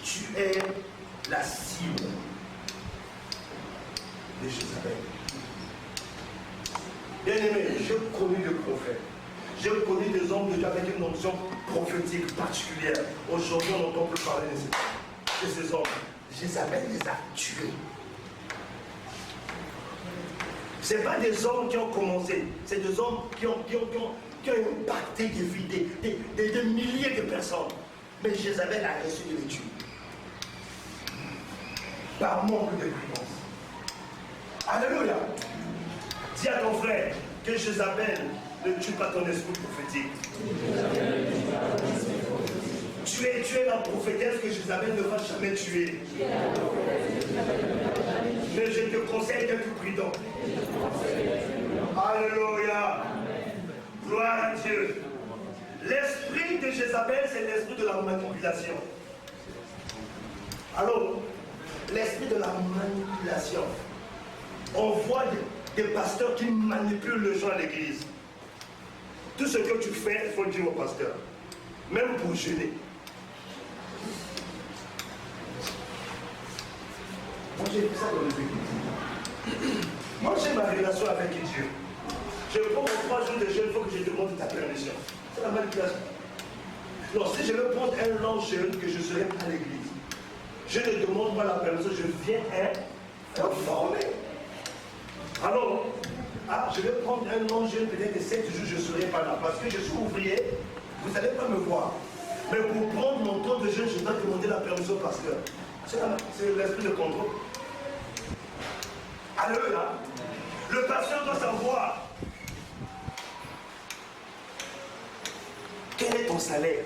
tu es la cible de Jézabel. Bien aimé, je connais des prophètes. Je connais des hommes de Dieu avec une onction prophétique particulière. Aujourd'hui, on n'entend plus parler de ces hommes. Jézabel les a tués. Ce n'est pas des hommes qui ont commencé, c'est des hommes qui ont impacté des vies, des milliers de personnes. Mais Jézabel a reçu de les tuer. Par manque de prudence. Alléluia. Dis à ton frère que Jézabel ne tue pas ton esprit prophétique. Tu es la prophétesse que Jézabel ne va jamais tuer. Mais je te conseille d'être prudent. Alléluia. Gloire à Dieu. L'esprit de Jézabel, c'est l'esprit de la manipulation. Alors, l'esprit de la manipulation. On voit des pasteurs qui manipulent les gens à l'église. Tout ce que tu fais, il faut le dire au pasteur. Même pour jeûner. Moi, j'ai vu ça dans les églises. Moi, j'ai ma relation avec Dieu. Je prends 3 jours de jeûne, il faut que je demande ta permission. C'est la manipulation. Non, si je veux prendre un long jeûne, que je serai à l'église, je ne demande pas la permission, je viens informer. Alors, je vais prendre un long jeûne, peut-être que 7 jours, je ne serai pas là. Parce que je suis ouvrier, vous n'allez pas me voir. Mais pour prendre mon temps de jeûne, je dois demander la permission au pasteur. C'est l'esprit de contrôle. Alléluia. Le pasteur doit savoir quel est ton salaire.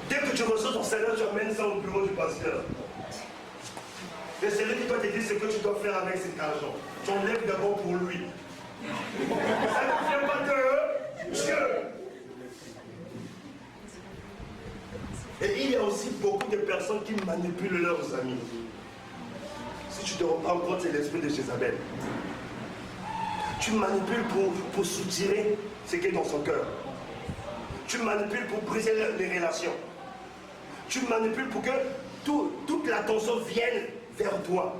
Dès que tu reçois ton salaire, tu amènes ça au bureau du pasteur. Et c'est lui qui doit te dire ce que tu dois faire avec cet argent. Tu enlèves d'abord pour lui. Ça ne vient pas de Dieu. Et il y a aussi beaucoup de personnes qui manipulent leurs amis. Si tu te rends compte, c'est l'esprit de Jézabel. Tu manipules pour soutirer ce qui est dans son cœur. Tu manipules pour briser les relations. Tu manipules pour que toute l'attention vienne vers toi.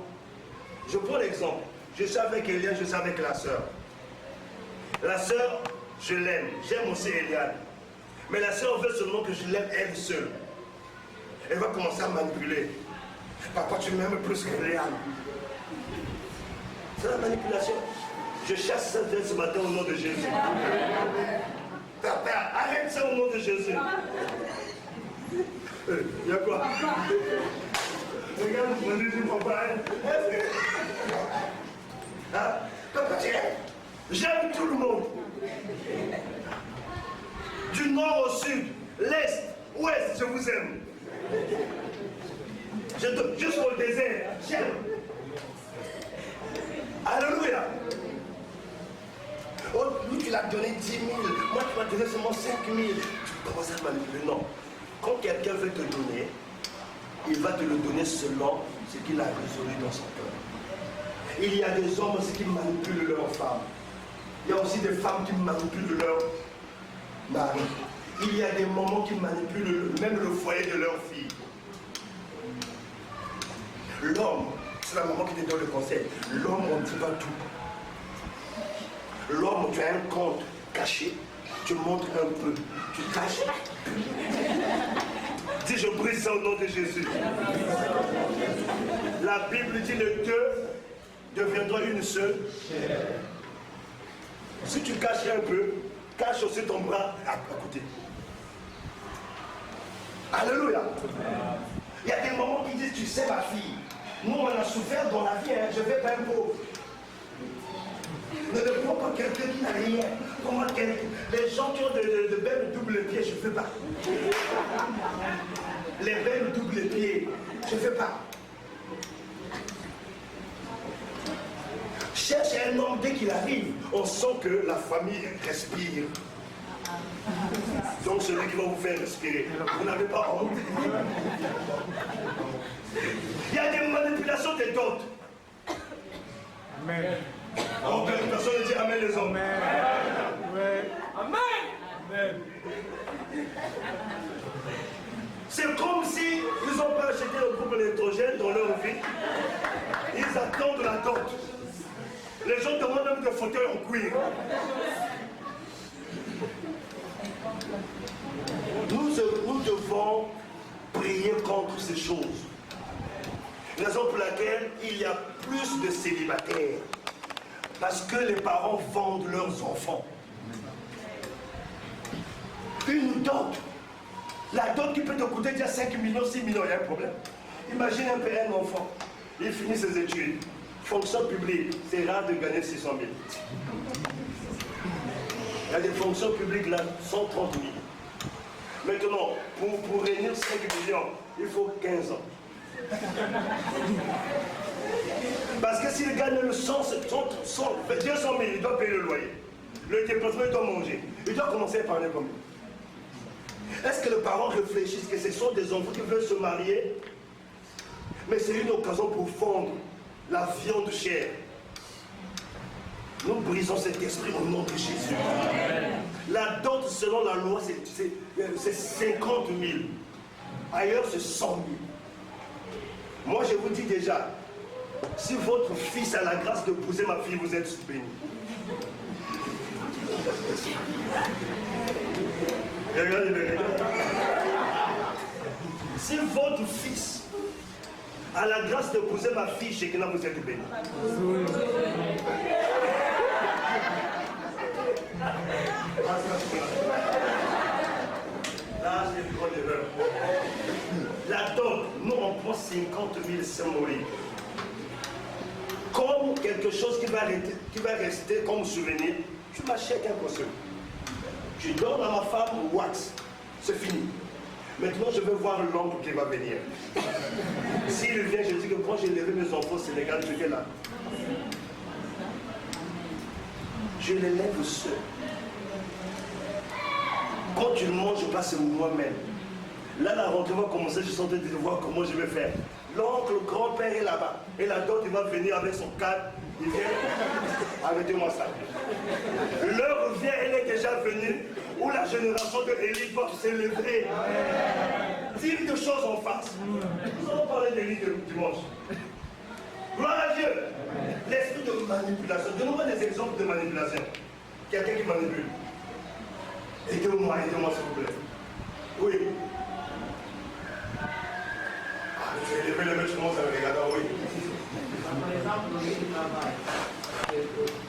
Je prends l'exemple. Je suis avec Eliane, je suis avec la sœur. La sœur, je l'aime. J'aime aussi Eliane. Mais la sœur veut seulement que je l'aime elle seule. Elle va commencer à manipuler. Papa, tu m'aimes plus que Eliane. C'est la manipulation. Je chasse ça dès ce matin au nom de Jésus. Papa, arrête ça au nom de Jésus. Il y a quoi? Regarde, je me dis, papa. Hein? Papa, tu aimes? J'aime tout le monde. Du nord au sud, l'est, ouest, je vous aime. Jusqu'au désert, j'aime. Alléluia. Oh, lui, tu l'as donné 10 000. Moi, tu m'as donné seulement 5 000. Tu commences à manipuler. Non. Quand quelqu'un veut te donner, il va te le donner selon ce qu'il a résolu dans son cœur. Il y a des hommes aussi qui manipulent leurs femmes. Il y a aussi des femmes qui manipulent leur mari. Il y a des mamans qui manipulent même le foyer de leur fille. L'homme, c'est la maman qui te donne le conseil. L'homme, on ne dit pas tout. L'homme, tu as un compte caché, tu montres un peu, tu caches. Dis, je brise ça au nom de Jésus. La Bible dit les deux deviendront une seule. Si tu caches un peu, cache aussi ton bras à côté. Alléluia. Il y a des moments qui disent, tu sais ma fille, nous on a souffert dans la vie, hein, je vais pas un pauvre. Ne prends pas quelqu'un qui n'a rien. Comment les gens qui ont de belles doubles pieds, je ne fais pas. les veines double pied. Je ne fais pas. Cherche un homme, dès qu'il arrive, on sent que la famille respire. Donc celui qui va vous faire respirer, vous n'avez pas honte. Il y a des manipulations des dots. Amen. Donc personne ne dit Amen les hommes. Amen. Ouais. Amen. Amen. C'est comme si ils n'ont pas acheté le groupe électrogène dans leur vie. Ils attendent la dot. Les gens demandent même des fauteuils en cuir. Nous devons prier contre ces choses. Raison pour laquelle il y a plus de célibataires. Parce que les parents vendent leurs enfants. Une dot. La dot qui peut te coûter déjà 5 millions, 6 millions, il y a un problème. Imagine un enfant, il finit ses études. Fonction publique, c'est rare de gagner 600 000. Il y a des fonctions publiques là, 130 000. Maintenant, pour réunir 5 millions, il faut 15 ans. Parce que s'il gagne le 200 000, il doit payer le loyer. Le déplacement, il doit manger. Il doit commencer à parler comme lui. Est-ce que les parents réfléchissent que ce sont des enfants qui veulent se marier? Mais c'est une occasion pour fondre la viande chère. Nous brisons cet esprit au nom de Jésus. La dot, selon la loi, c'est 50 000. Ailleurs, c'est 100 000. Moi, je vous dis déjà, si votre fils a la grâce d'épouser ma fille, vous êtes béni. Regardez. Si votre fils a la grâce d'épouser ma fille, chez Kena, vous êtes béni. Là, c'est trop d'erreur. La dot, nous on prend 50 000 symboliques. Comme quelque chose qui va rester comme souvenir, tu m'achètes un costume. Je donne à ma femme wax. C'est fini. Maintenant, je vais voir l'oncle qui va venir. S'il vient, je dis que quand j'ai levé mes enfants au Sénégal, j'étais là. Je les lève seul. Quand tu le manges, je passe moi-même. Là, la rentrée va commencer, je suis en train de voir comment je vais faire. L'oncle, le grand-père est là-bas. Et la dot, il va venir avec son cadre. Il vient, arrêtez-moi ça. L'heure vient, elle est déjà venue, où la génération de Élie va s'élever. Dire des choses en face. Nous allons parler d'Élie dimanche. Gloire à Dieu. L'esprit de manipulation. Donnez-moi des exemples de manipulation. Quelqu'un qui manipule. Aidez-moi, s'il vous plaît. Oui. Je vais lever les mains, je commence à me regarder, oui. Par exemple, le lieu du travail, le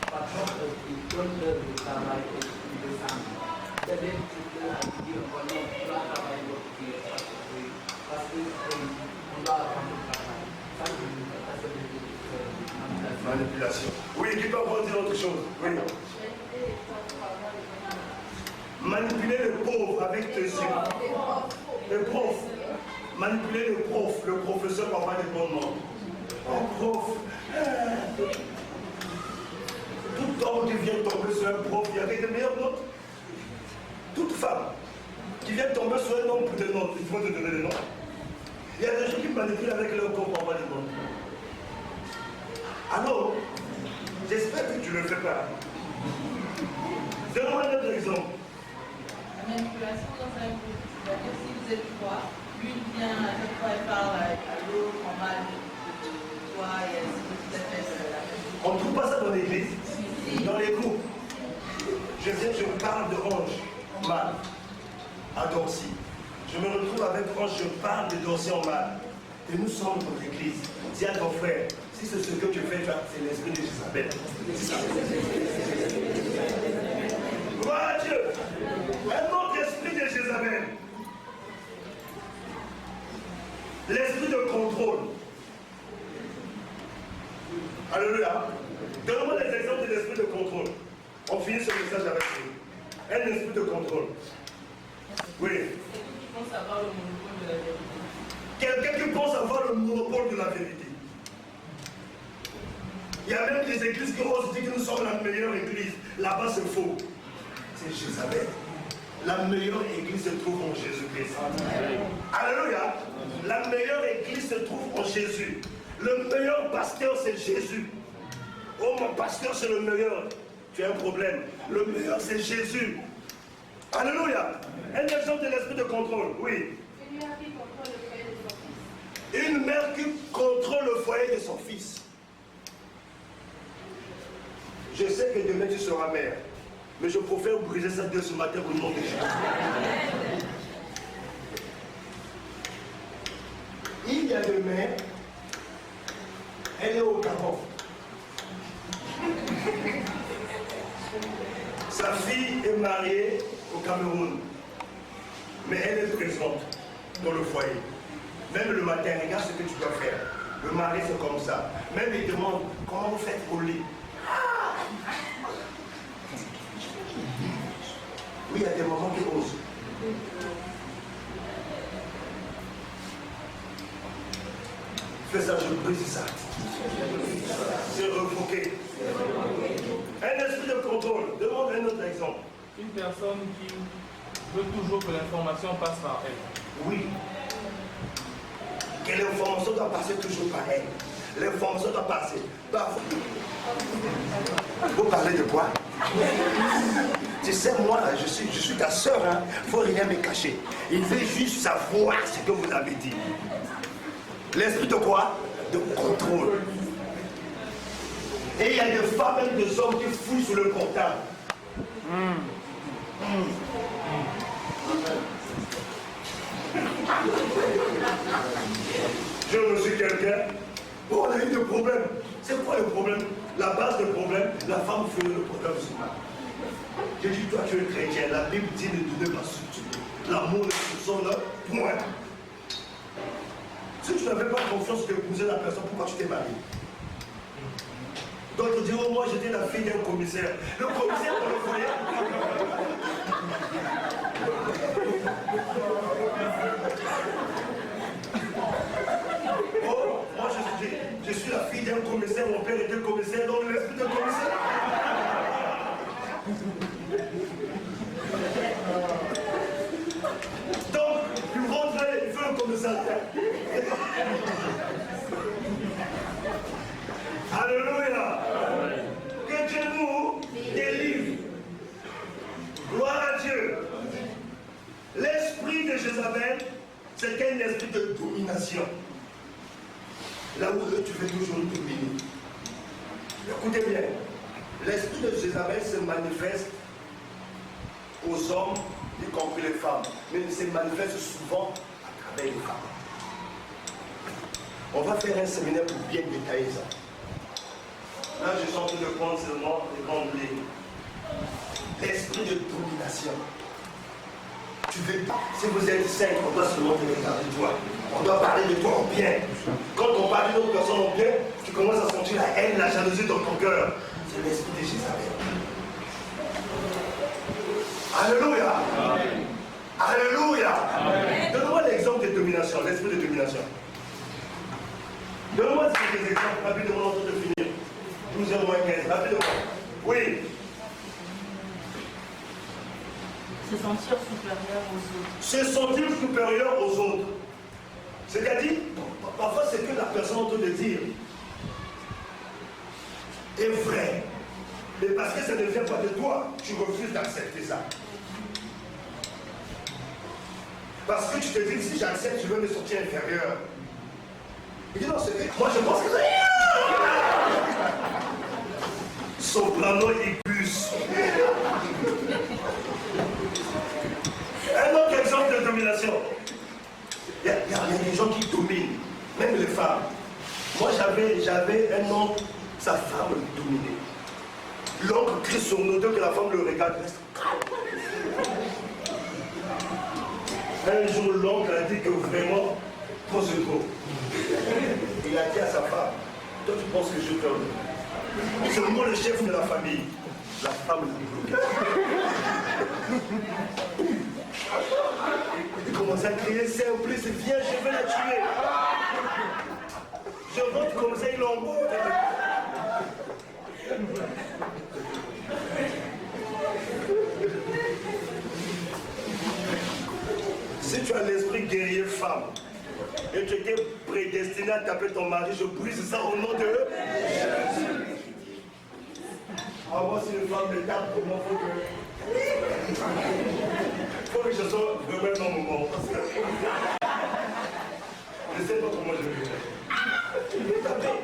patron qui donne l'heure de travail et qui descend. C'est-à-dire qu'il a dit, non, tu dois travailler votre pied, parce qu'on doit apprendre le travail. Ça, c'est manipulation. Oui, qui peut encore dire autre chose? Oui. Manipuler le pauvre avec tes yeux. Le prof. Manipuler le prof. Le professeur va avoir des bons noms. Oh, prof. Tout homme qui vient tomber sur un prof, il y avait des meilleures notes. Toute femme qui vient tomber sur un homme pour des notes, il faut te donner des noms. Il y a des gens qui manipulent avec leur corps pour avoir des notes. Alors, j'espère que tu ne le fais pas. Donne-moi un autre exemple. La manipulation dans un groupe, c'est-à-dire si vous êtes trois, l'une vient à chaque fois elle parle à l'autre en mal de toi et elle se dit la On ne trouve pas ça dans l'église, dans les groupes. Je parle de Ange, mal, à Dorcy. Je me retrouve avec Ange, je parle de Dorcy en mal. Et nous sommes dans l'église. Dis à ton frère, si c'est ce que tu fais, c'est l'esprit de Jézabel. Gloire à Dieu. Un autre esprit de Jézabel. L'esprit de contrôle. Alléluia. Donne-moi des exemples de l'esprit de contrôle. On finit ce message avec lui. Un esprit de contrôle. Oui. Il faut savoir le monopole de la vérité. Quelqu'un qui pense avoir le monopole de la vérité. Il y a même des églises qui osent dire que nous sommes la meilleure église. Là-bas, c'est faux. C'est Jézabel. La meilleure église se trouve en Jésus-Christ. Alléluia. La meilleure église se trouve en Jésus. Le meilleur pasteur, c'est Jésus. Oh, mon pasteur, c'est le meilleur. Tu as un problème. Le meilleur, c'est Jésus. Alléluia. Un exemple de l'esprit de contrôle. Oui. Une mère qui contrôle le foyer de son fils. Je sais que demain tu seras mère. Mais je préfère briser ça dès ce matin au nom de Jésus. Il y a des mères, elle est au Gabon. Sa fille est mariée au Cameroun. Mais elle est présente dans le foyer. Même le matin, regarde ce que tu dois faire. Le mari, c'est comme ça. Même il demande, comment vous faites au lit? Oui, il y a des moments qui osent. Fais ça, je brise ça. C'est refoqué. Un esprit de contrôle. Demande un autre exemple. Une personne qui veut toujours que l'information passe par elle. Oui. Que l'information doit passer toujours par elle. L'information doit passer par vous. Vous parlez de quoi? Tu sais, moi, je suis ta soeur, hein. Il ne faut rien me cacher. Il veut juste savoir ce que vous avez dit. L'esprit de quoi? De contrôle. Et il y a des femmes et des hommes qui fouillent sur le portable. Je reçu quelqu'un. Oh, on a eu des problèmes. C'est quoi le problème? La base du problème, la femme fait le problème sur moi. J'ai dit, toi tu es chrétien, la Bible dit ne donnez pas soutien. L'amour ne se sonne point. Si tu n'avais pas confiance d'épouser la personne, pourquoi tu t'es marié? D'autres diront, moi j'étais la fille d'un commissaire. Le commissaire dans le foyer. Oh, moi je suis la fille d'un commissaire, mon père était commissaire, dans l'esprit de commissaire. Donc, il rentre, il fait un commissariat. Alléluia. Que Dieu nous délivre. Gloire à Dieu. L'esprit de Jézabel, c'est un esprit de domination. Là où tu veux toujours dominer. Écoutez bien. L'esprit de Jézabel se manifeste aux hommes, y compris les femmes. Mais il se manifeste souvent à travers les femmes. On va faire un séminaire pour bien détailler ça. Là, je suis en train de prendre seulement les grandes lignes. L'esprit de domination. Tu veux pas, si vous êtes 5, on doit seulement te regarder toi. On doit parler de toi en bien. Quand on parle d'une autre personne en bien, tu commences à sentir la haine, la jalousie dans ton cœur. C'est l'esprit de Jézabel. Alléluia. Amen. Alléluia. Donne-moi l'exemple de domination, l'esprit de domination. Donne-moi des exemples, rapidement, en train de finir. 12h moins 15, rapidement. Oui. Se sentir supérieur aux autres. Se sentir supérieur aux autres. C'est-à-dire, parfois c'est que la personne en train de dire est vrai. Mais parce que ça ne vient pas de toi, tu refuses d'accepter ça. Parce que tu te dis, si j'accepte, je vais me sentir inférieur. Il dit non, c'est vrai. Moi je pense que c'est... Soprano Icus. Un autre exemple de domination. Il y a des gens qui dominent, même les femmes. Moi j'avais un oncle, sa femme le dominait. L'oncle crie sur nous deux que la femme le regarde. Un jour l'oncle a dit que vraiment, pose-toi. Il a dit à sa femme, toi tu penses que je t'aime. C'est moi le chef de la famille. La femme l'a bloqué. Il commencé à crier, Simplice, viens, je vais la tuer. Je rentre comme ça, il l'envoie. Si tu as l'esprit guerrier femme, et tu étais prédestiné à taper ton mari, je brise ça au nom de Jésus. Ah, moi, si une femme me tape, comment faut que... faut que je sois vraiment dans mon moment. Je ne sais pas comment je vais faire. Je vais taper.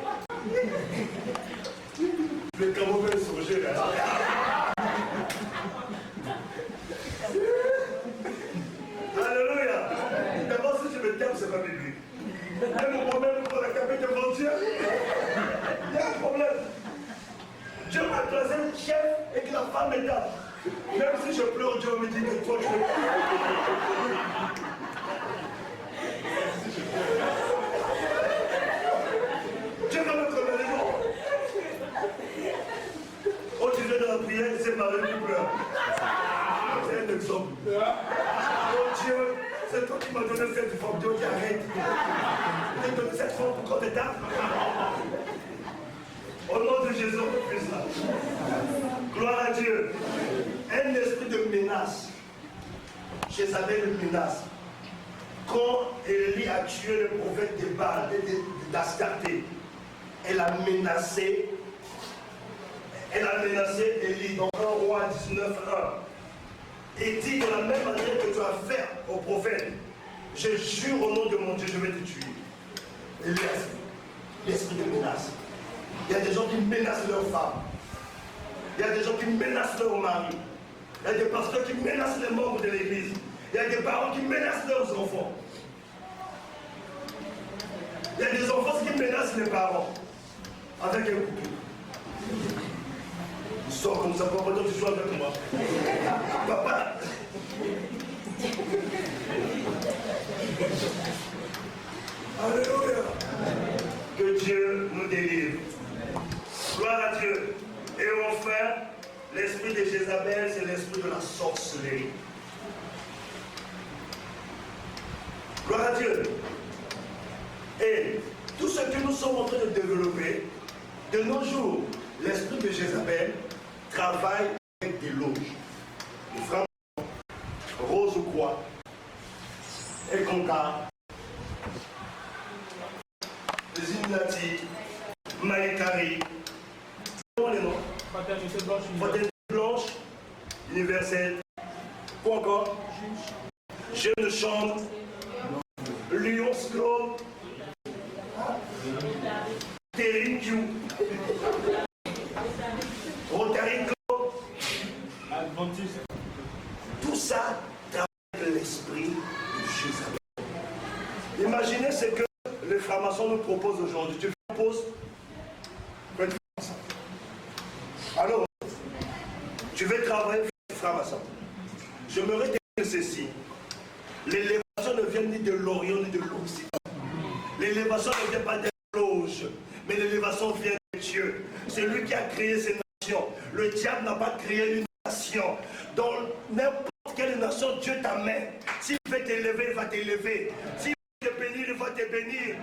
Je vais quand même surgir là. Alléluia. D'abord, si je me tape, c'est pas biblique. Même moi-même, pour la taper devant Dieu, il y a un problème. Dieu m'a placé le chef et que la femme est là. Même si je pleure, Dieu me dit que toi, tu es. Dieu va me connaître les jours. Oh, tu viens de la prière, c'est Marie qui pleure. C'est un exemple. Oh Dieu, c'est toi qui m'as donné cette forme. Dieu qui arrête. Tu m'as donné cette forme pour qu'on t'étape. Au nom de Jésus, on fait ça. Gloire à Dieu. Un esprit de menace. Jézabel le menace. Quand Élie a tué le prophète de Baal, d'Astarté, elle a menacé Élie dans 1 Roi 19:1. Et dit de la même manière que tu vas faire au prophète, je jure au nom de mon Dieu, je vais te tuer. Élie a fait l'esprit de menace. Il y a des gens qui menacent leurs femmes. Il y a des gens qui menacent leurs maris. Il y a des pasteurs qui menacent les membres de l'église. Il y a des parents qui menacent leurs enfants. Il y a des enfants qui menacent les parents avec un couteau. Ils sortent comme ça, papa, toi tu joues avec moi. Papa. Alléluia. Que Dieu nous délivre. Gloire à Dieu. Et enfin, l'esprit de Jézabel, c'est l'esprit de la sorcellerie. Gloire à Dieu. Et tout ce que nous sommes en train de développer, de nos jours, l'esprit de Jézabel travaille avec des loges. Des frères, Rose ou quoi, et Conca, des Illuminati, Maïkari, comment les noms? Fraternité blanche universelle. Fraternité blanche universelle. Quoi encore? Jeune de chambre, Lions Club, Terry Q, Rotary Club, Adventiste. tout ça travaille l'esprit de Jézabel. Imaginez ce que les francs-maçons nous proposent aujourd'hui. Tu proposes alors, tu veux travailler avec les francs-maçons. Je me retiens de ceci. L'élévation ne vient ni de l'Orient ni de l'Occident. L'élévation ne vient pas des loges, mais l'élévation vient de Dieu. C'est lui qui a créé ces nations. Le diable n'a pas créé une nation. Dans n'importe quelle nation, Dieu t'amène. S'il veut t'élever, il va t'élever. S'il veut te bénir, il va te bénir.